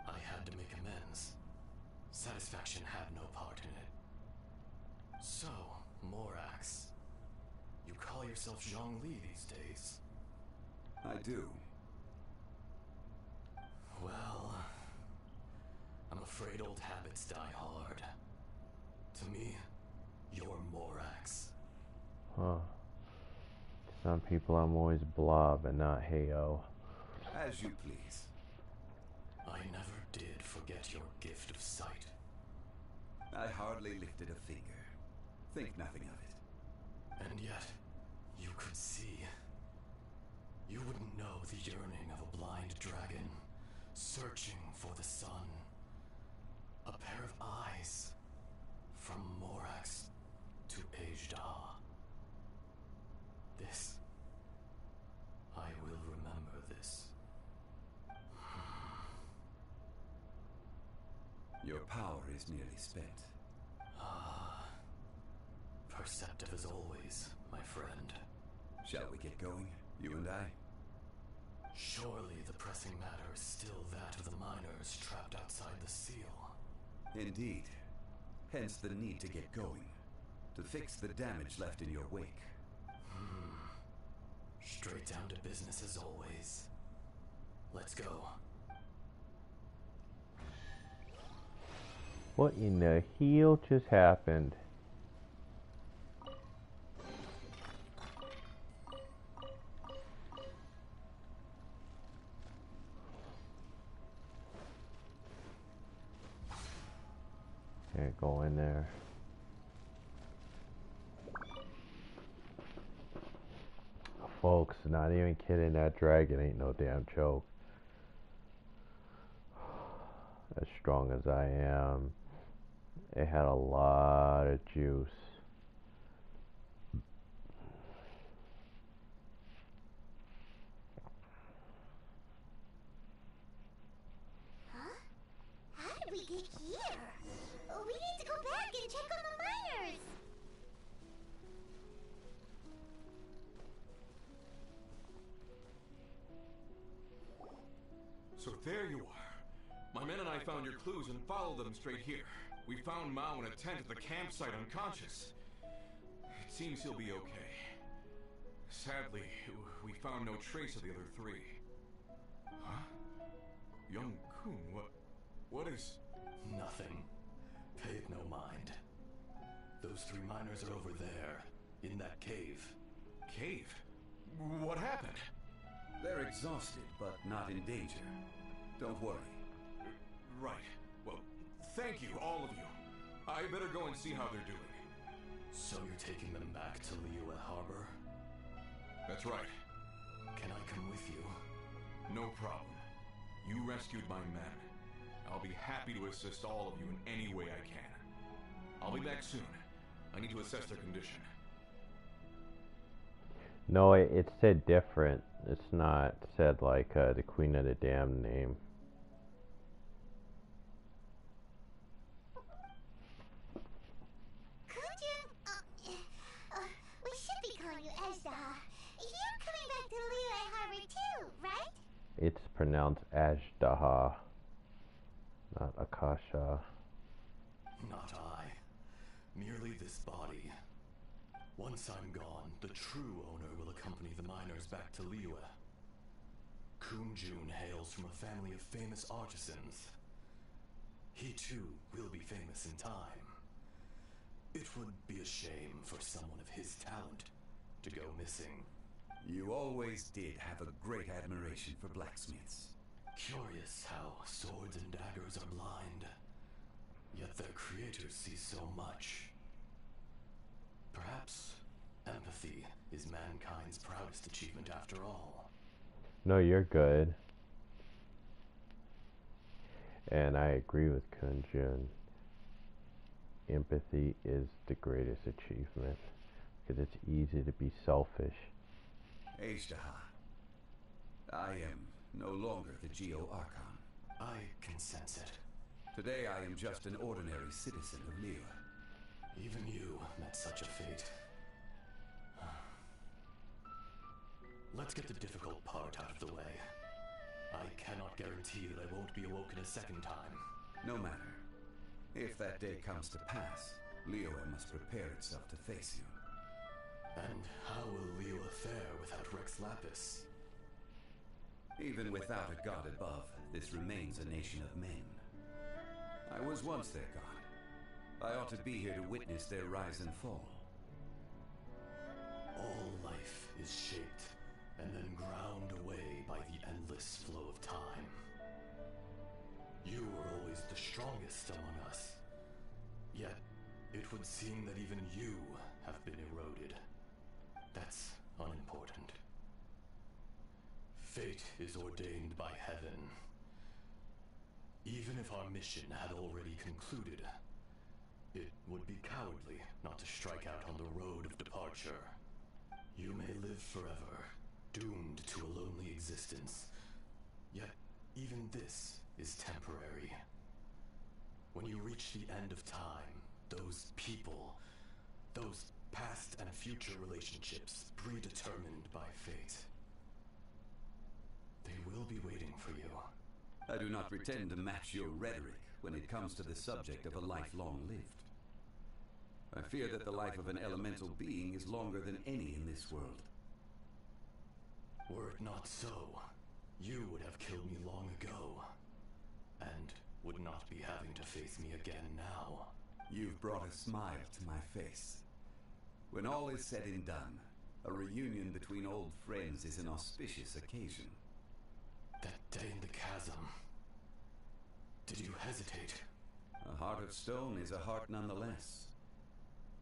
I had to make amends. Satisfaction had no part in it. So, Morax, you call yourself Zhongli these days? I do. Well, I'm afraid old habits die hard. To me, you're Morax. Huh. Some people I'm always Blob and not Heyo. As you please. I never did forget your gift of sight. I hardly lifted a finger. Think nothing of it. And yet, you could see. You wouldn't know the yearning of a blind dragon, searching for the sun. A pair of eyes, from Morax to Ejdah. This, I will remember this. Your power is nearly spent. Perceptive as always, my friend. Shall we get going, you and I? Surely the pressing matter is still that of the miners trapped outside the seal. Indeed. Hence the need to get going. To fix the damage left in your wake. Straight down to business as always. Let's go. What in the hell just happened? Can't go in there. Folks, not even kidding, that dragon ain't no damn joke. As strong as I am, it had a lot of juice. Huh? How did we get here? We need to go back and check on the miners. So there you are. My men and I found your clues and followed them straight here. We found Mao in a tent at the campsite unconscious. It seems he'll be okay. Sadly, we found no trace of the other three. Huh? Young Kun, what is... Nothing. Pay it no mind. Those three miners are over there, in that cave. Cave? What happened? They're exhausted, but not in danger. Don't worry. Right. Well, thank you, all of you. I better go and see how they're doing. So you're taking them back to Liyue Harbor? That's right. Can I come with you? No problem. You rescued my men. I'll be happy to assist all of you in any way I can. I'll be back soon. I need to assess their condition. No, it's said different. It's not said like the Queen of the Damned name. We should be calling you Ezra. You're coming back to Liyue Harbor too, right? It's pronounced Ajdaha, not Akasha. Not I. Merely this body. Once I'm gone, the true owner will accompany the miners back to Liyue. Kunjun hails from a family of famous artisans. He too will be famous in time. It would be a shame for someone of his talent to go missing. You always did have a great admiration for blacksmiths. Curious how swords and daggers are blind, yet their creators see so much. Perhaps empathy is mankind's proudest achievement after all. No, you're good. And I agree with Kunjun. Empathy is the greatest achievement because it's easy to be selfish. Ajdaha, I am no longer the Geo-Archon. I can sense it. Today I am just an ordinary citizen of Liyue. Even you met such a fate. Let's get the difficult part out of the way. I cannot guarantee that I won't be awoken a second time. No matter. If that day comes to pass, Liyue must prepare itself to face you. And how will Liyue fare without Rex Lapis? Even without a god above, this remains a nation of men. I was once their god. I ought to be here to witness their rise and fall. All life is shaped and then ground away by the endless flow of time. You were always the strongest among us. Yet, it would seem that even you have been eroded. That's unimportant. Fate is ordained by heaven. Even if our mission had already concluded, it would be cowardly not to strike out on the road of departure. You may live forever, doomed to a lonely existence. Yet, even this is temporary. When you reach the end of time, those people, those past and future relationships predetermined by fate, they will be waiting for you. I do not pretend to match your rhetoric when it comes to the subject of a life long lived. I fear that the life of an elemental being is longer than any in this world. Were it not so, you would have killed me long ago, and would not be having to face me again now. You've brought a smile to my face. When all is said and done, a reunion between old friends is an auspicious occasion. That day in the chasm, did you hesitate? A heart of stone is a heart nonetheless.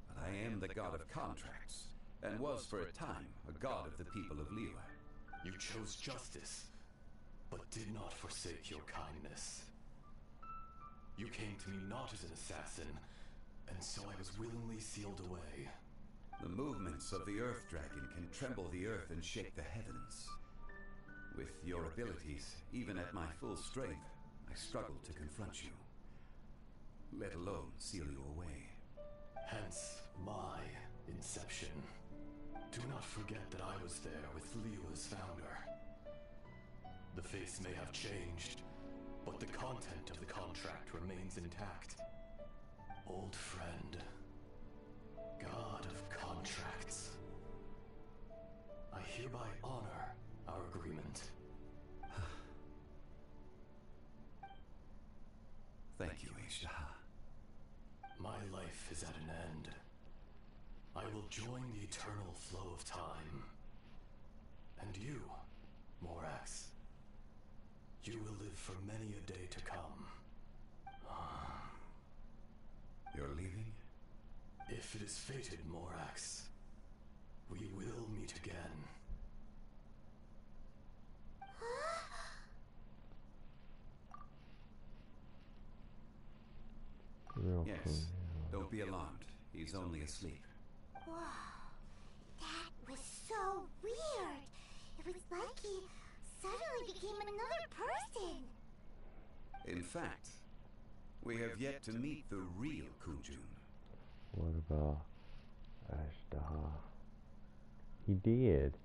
But I am the god of contracts, and was for a time a god of the people of Liyue. You chose justice, but did not forsake your kindness. You came to me not as an assassin, and so I was willingly sealed away. The movements of the Earth Dragon can tremble the earth and shake the heavens. With your abilities, even at my full strength, I struggle to confront you, let alone seal you away. Hence my inception. Do not forget that I was there with Liyue's founder. The face may have changed, but the content of the contract remains intact. Old friend, god of contracts, I hereby honor our agreement. Thank you, Ajdaha. My life is at an end. I will join the eternal flow of time. And you, Morax, you will live for many a day to come. You're leaving? If it is fated, Morax, we will meet again. Yes. Don't be alarmed. He's only asleep. Whoa. That was so weird. It was like he suddenly became another person. In fact, we have yet to meet the real Kunjun. What about Ashtaha? He did.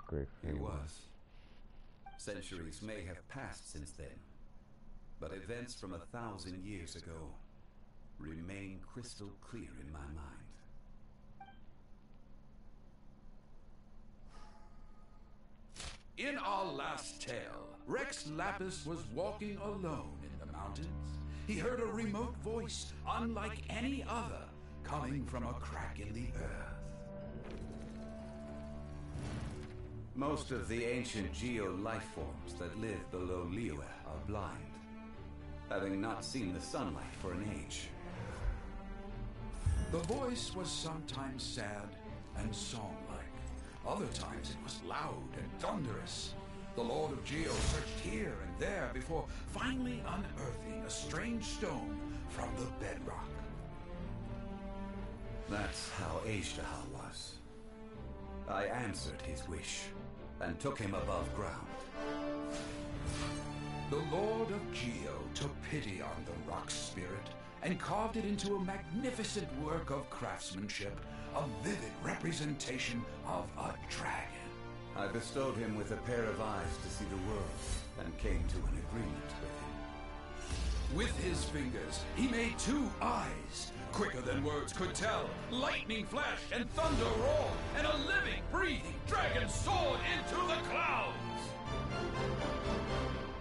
Great He friend. was. Centuries may have passed since then, but events from 1,000 years ago remain crystal clear in my mind. In our last tale, Rex Lapis was walking alone in the mountains. He heard a remote voice, unlike any other, coming from a crack in the earth. Most of the ancient geo-life forms that live below Liyue are blind, having not seen the sunlight for an age. The voice was sometimes sad and song-like. Other times it was loud and thunderous. The Lord of Geo searched here and there before finally unearthing a strange stone from the bedrock. That's how Ashtaha was. I answered his wish and took him above ground. The Lord of Geo took pity on the rock spirit and carved it into a magnificent work of craftsmanship, a vivid representation of a dragon. I bestowed him with a pair of eyes to see the world and came to an agreement with him. With his fingers, he made 2 eyes, quicker than words could tell, lightning flash and thunder roar, and a living, breathing dragon soared into the clouds!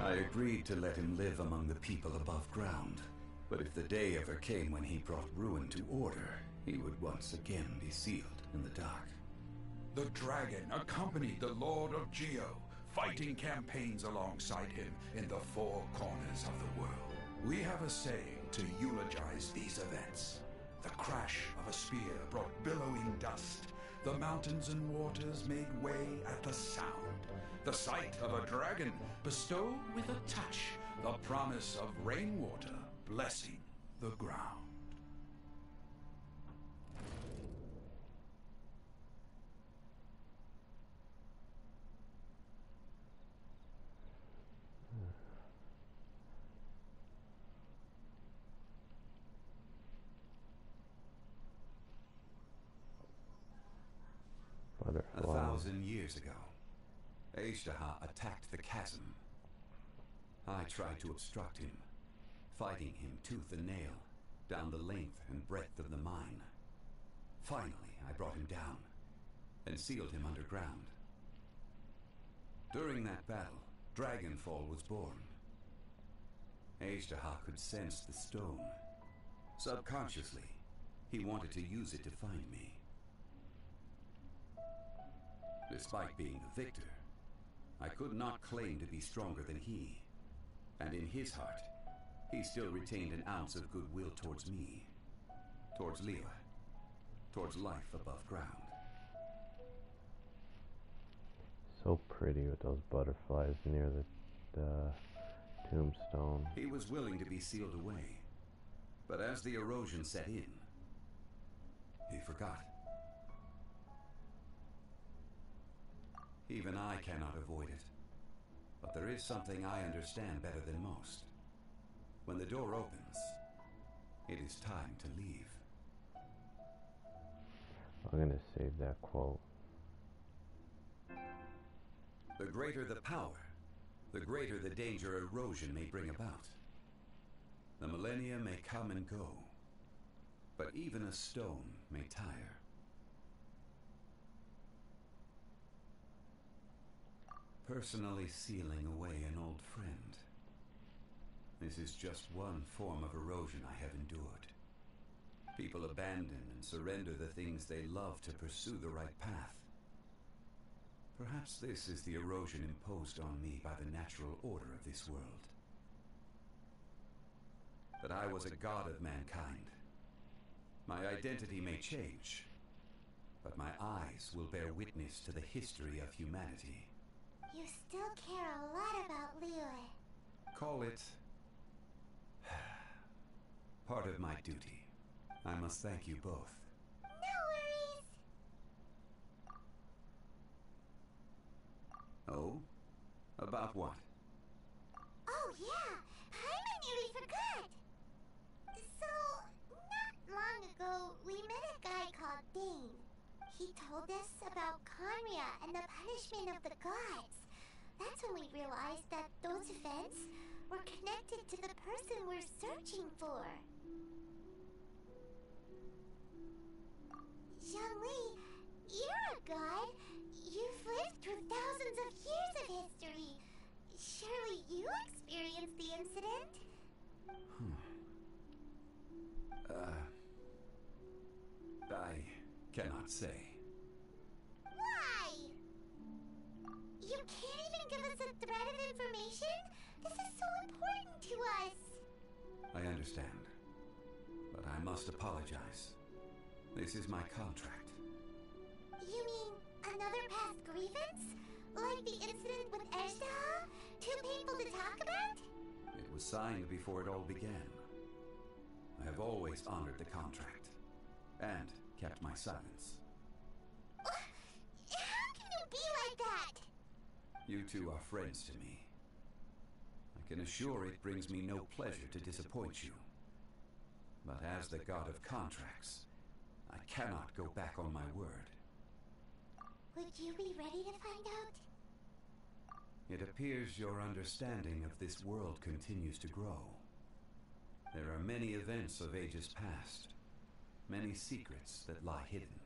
I agreed to let him live among the people above ground, but if the day ever came when he brought ruin to order, he would once again be sealed in the dark. The dragon accompanied the Lord of Geo, fighting campaigns alongside him in the 4 corners of the world. We have a saying to eulogize these events. The crash of a spear brought billowing dust. The mountains and waters made way at the sound. The sight of a dragon bestowed with a touch the promise of rainwater blessing the ground. Butterfly. 1,000 years ago, Ashtaha attacked the chasm. I tried to obstruct him, fighting him tooth and nail down the length and breadth of the mine. Finally, I brought him down and sealed him underground. During that battle, Dragonfall was born. Ashtaha could sense the stone. Subconsciously, he wanted to use it to find me. Despite being the victor, I could not claim to be stronger than he. And in his heart, he still retained an ounce of goodwill towards me. Towards Liyue. Towards life above ground. So pretty with those butterflies near the tombstone. He was willing to be sealed away. But as the erosion set in, he forgot. Even I cannot avoid it. But there is something I understand better than most. When the door opens, it is time to leave. I'm gonna save that quote. The greater the power, the greater the danger erosion may bring about. The millennia may come and go, but even a stone may tire. Personally sealing away an old friend. This is just one form of erosion I have endured. People abandon and surrender the things they love to pursue the right path. Perhaps this is the erosion imposed on me by the natural order of this world. But I was a god of mankind, My identity may change, but my eyes will bear witness to the history of humanity. You still care a lot about Liyue. Call it part of my duty. I must thank you both. No worries. Oh? About what? Oh yeah, I nearly forgot. So, not long ago, we met a guy called Dane. He told us about Conria and the punishment of the gods. That's when we realized that those events were connected to the person we're searching for. Zhongli, you're a god. You've lived through thousands of years of history. Surely you experienced the incident? I cannot say. Why? You can't even give us a thread of information? This is so important to us. I understand, but I must apologize. This is my contract. You mean another past grievance? Like the incident with Ejdaha? Too painful to talk about? It was signed before it all began. I have always honored the contract, and kept my silence. How can you be like that? You two are friends to me. I can assure it brings me no pleasure to disappoint you. But as the god of contracts, I cannot go back on my word. Would you be ready to find out? It appears your understanding of this world continues to grow. There are many events of ages past, many secrets that lie hidden.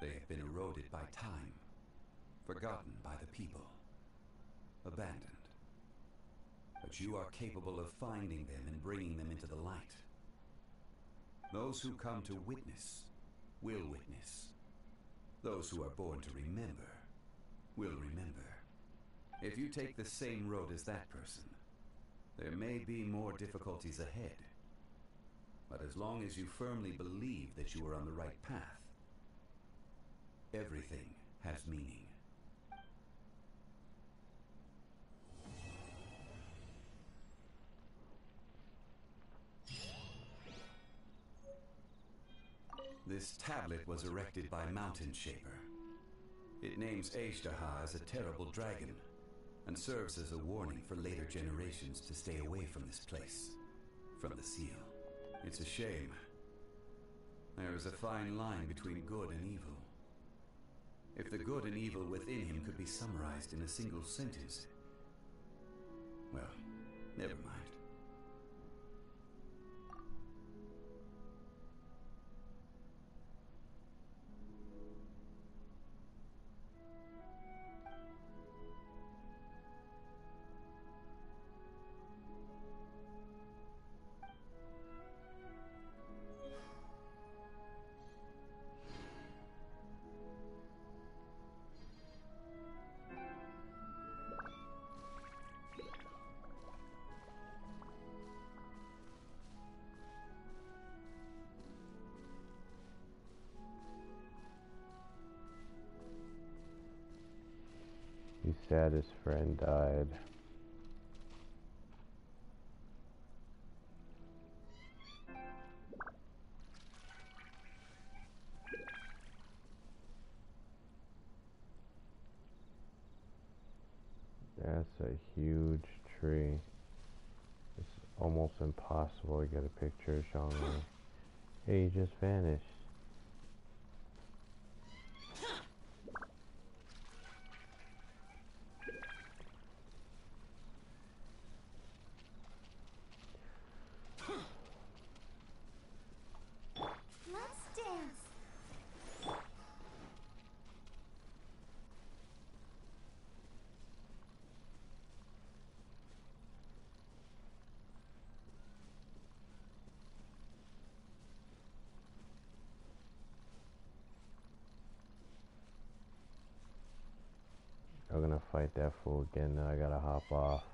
They have been eroded by time, forgotten by the people, abandoned. But you are capable of finding them and bringing them into the light. Those who come to witness will witness. Those who are born to remember will remember. If you take the same road as that person, there may be more difficulties ahead. But as long as you firmly believe that you are on the right path, everything has meaning. This tablet was erected by Mountain Shaper. It names Ejdaha as a terrible dragon, and serves as a warning for later generations to stay away from this place, from the seal. It's a shame. There is a fine line between good and evil. If the good and evil within him could be summarized in a single sentence, well, never mind. He's sad his friend died. That's a huge tree. It's almost impossible to get a picture of Zhongli. Hey, he just vanished. Let's dance. I'm gonna fight that fool again, then I gotta hop off.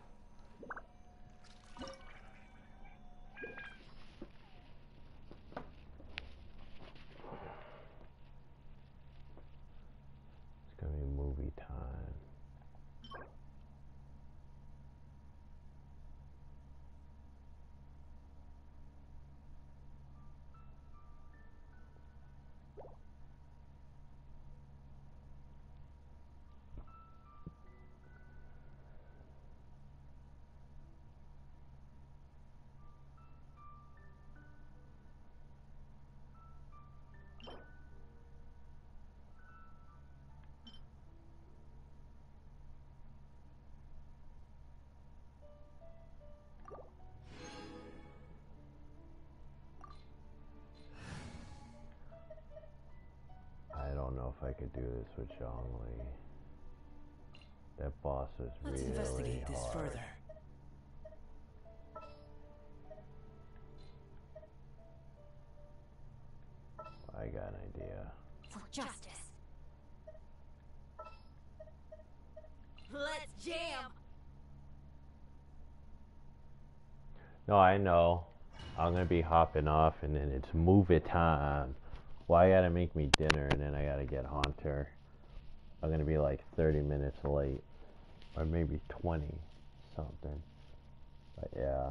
could do this with Zhongli. That boss was Let's really investigate this hard. further. I got an idea. For justice. Let's jam! No, I know. I'm gonna be hopping off and then it's movie time. Well, I gotta make me dinner and then I gotta get Haunter. I'm gonna be like 30 minutes late. Or maybe 20 something. But yeah.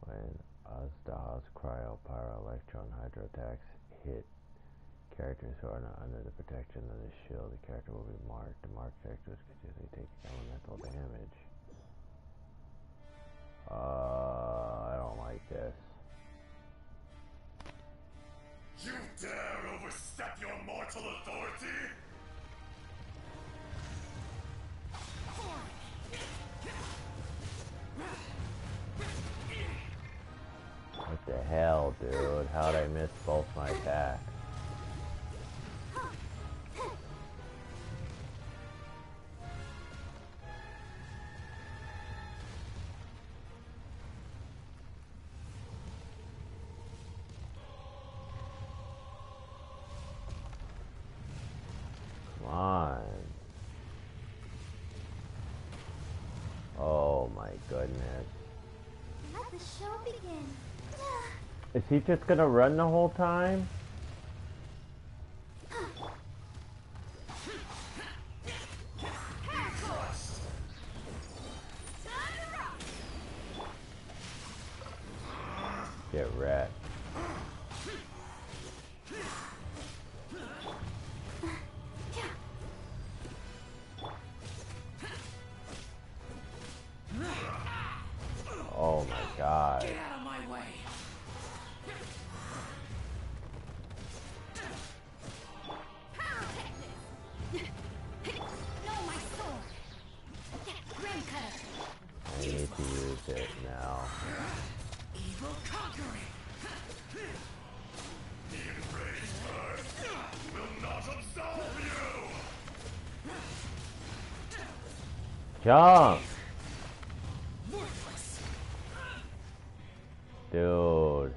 When Azda's cryo-pyro-electron hydro attacks hit characters who are not under the protection of the shield, the character will be marked. The marked characters continuously take elemental damage. I don't like this. You dare overstep your mortal authority? What the hell, dude? How'd I miss both my attacks? Come on. Oh my goodness. Let the show begin. Is he just gonna run the whole time? Get wrecked. Oh my god. Get out of my way! No, my sword. Grim cutter. I need to use it now. Evil conquering! The enraged earth will not absolve you! Jump! Worthless! Dude.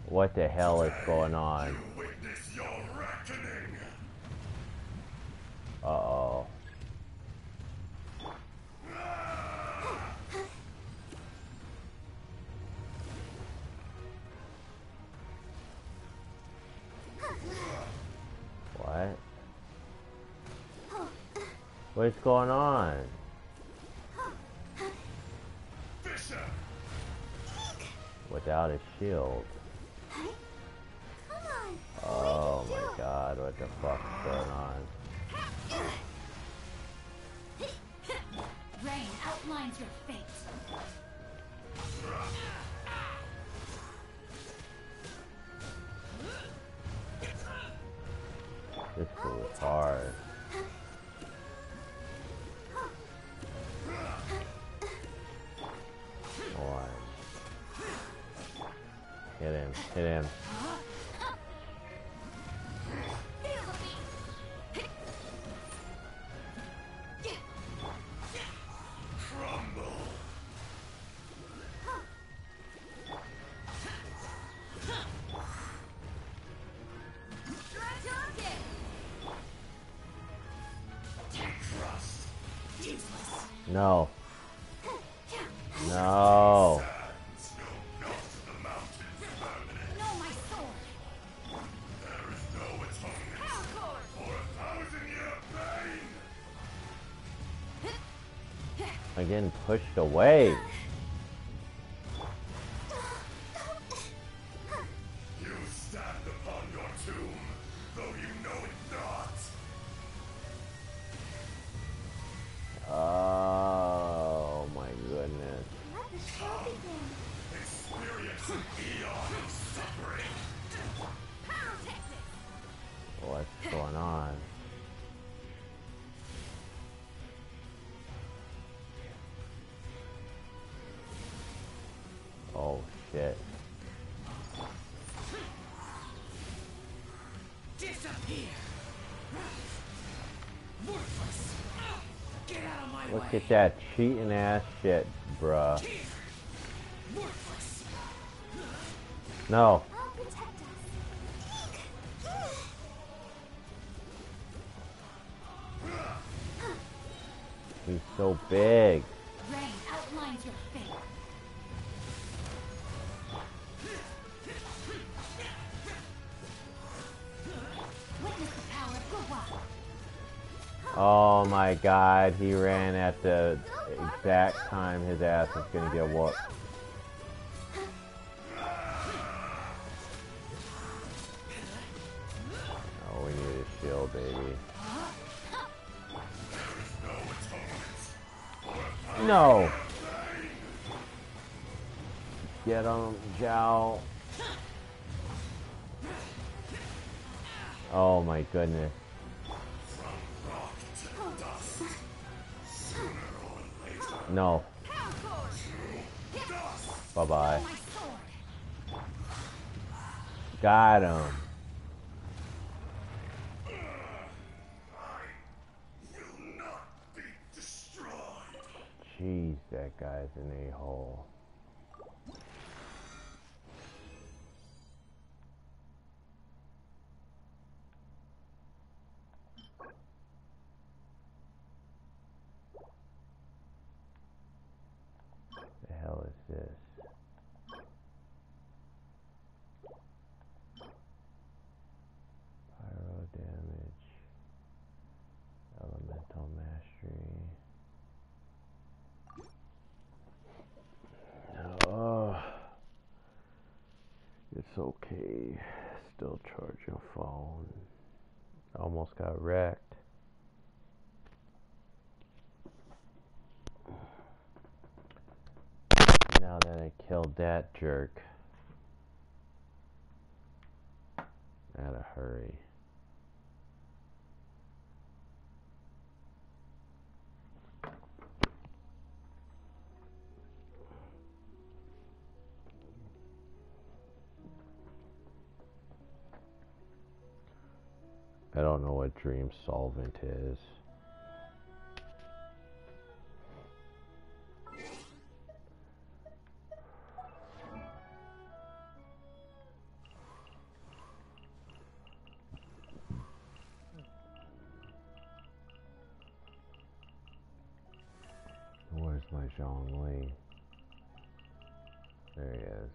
What the hell is going on? You witness your reckoning! Uh-oh. What? What's going on? Fisher! Without a shield. Come on. Oh my god, what the fuck's going on? Rain outlines your fate. This fool is hard. One. Hit him, hit him. Crumble! Trust. No. No. Sands go not to the mountains permanent. No, my sword. There is no atonement for 1,000-year pain! I'm getting pushed away. You stand upon your tomb, though you know it not. Oh my goodness. Let the show begin. Experience an eon of suffering. What's going on? shit. Disappear. Worthless. Get out of my way. Look at that cheating ass shit, bruh. Worthless. No. I'll protect us. He's so big. Rain outlines your fate. Witness the power of Gua. Oh my god, he ran at the exact time his ass was gonna get whooped. Oh, we need a shield, baby. No! Get him, Zhao. Oh my goodness. No. Bye-bye. Got him. Jeez, that guy's an a-hole. The hell is this? Pyro damage. Elemental mastery. Oh, it's okay. Still charging phone. Almost got wrecked. Now that I killed that jerk, I gotta hurry. I don't know what dream solvent is. Where's my Zhongli? There he is.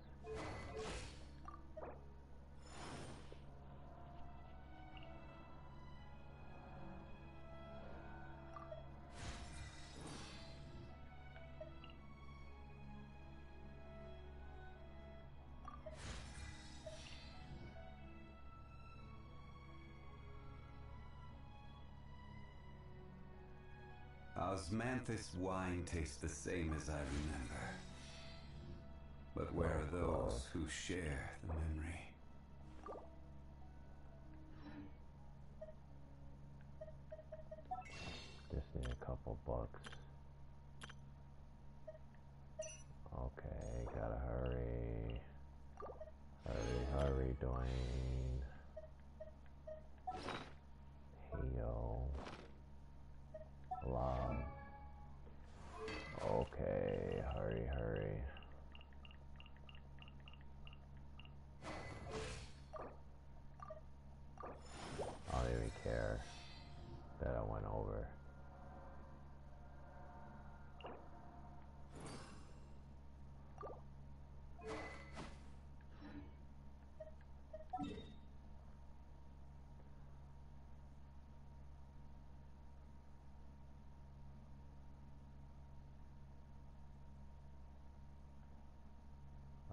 Osmanthus wine tastes the same as I remember. But where are those who share the memory? Just need a couple bucks. Okay, gotta hurry. Hurry, Dwayne. Heyo. Love. Okay, hurry. I don't even care that I went over.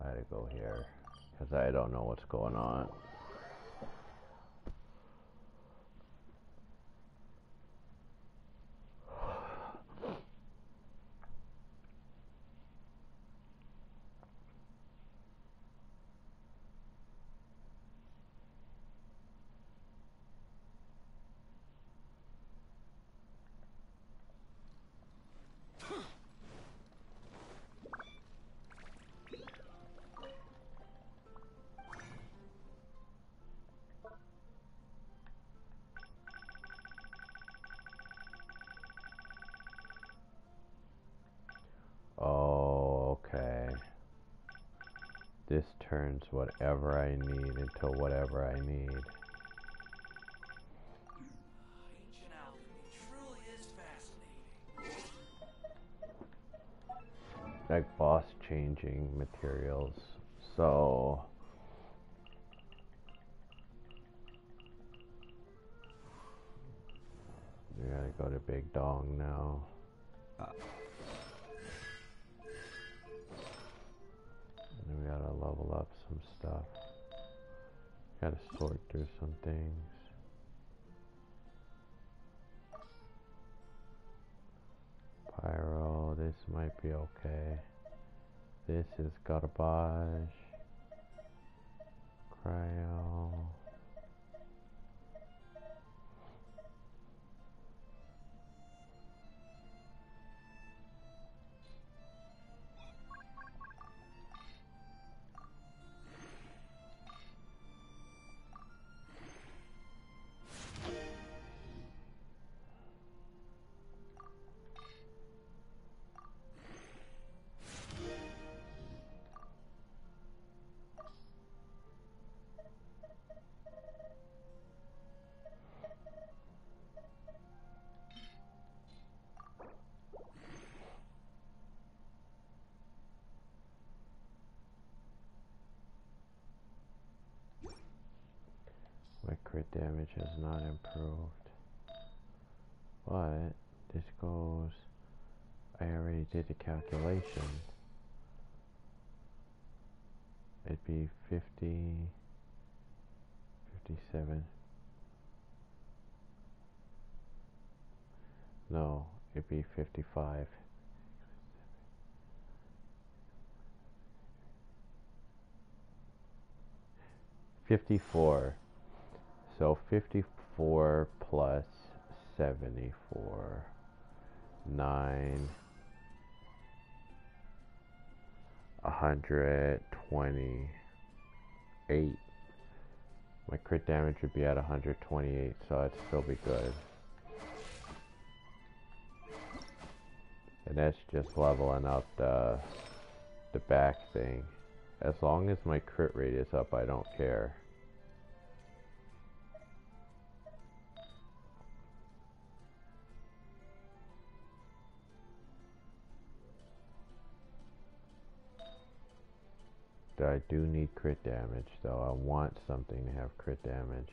I had to go here because I don't know what's going on. This turns whatever I need into whatever I need. Ancient alchemy truly is fascinating. Like boss changing materials. So we gotta go to Big Dong now. And then we gotta level up some stuff. Gotta sort through some things. Pyro, this might be okay. This is garbage. Cryo. My crit damage has not improved. But this goes, I already did the calculation. It'd be 50, 57. No, it'd be 55. 54. So 54 plus 74. 9. 128. My crit damage would be at 128, so I'd still be good. And that's just leveling up the back thing. As long as my crit rate is up, I don't care. I do need crit damage, though. I want something to have crit damage.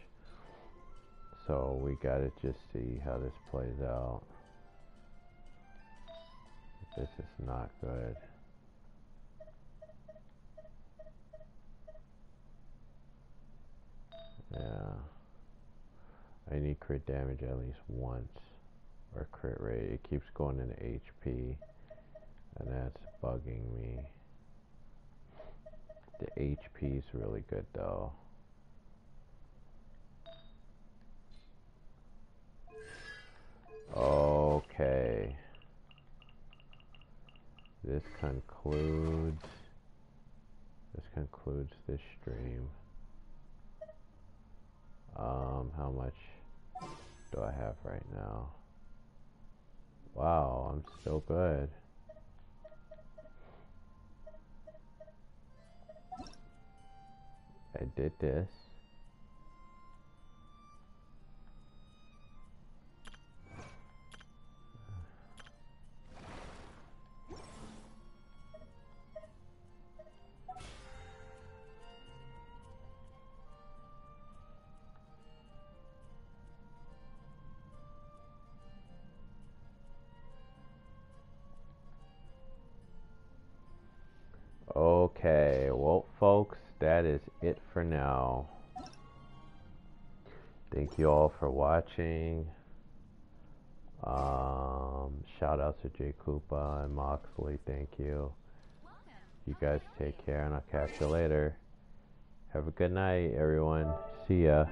So we gotta just see how this plays out. This is not good. Yeah. I need crit damage at least once. Or crit rate. It keeps going into HP. And that's bugging me. The HP is really good though. Okay. This concludes this stream. How much do I have right now? Wow, I'm still good. I did this. Okay, well folks, that is it for now. Thank you all for watching. Shout out to J Koopa and Moxley, thank you. You guys take care and I'll catch you later. Have a good night everyone. See ya.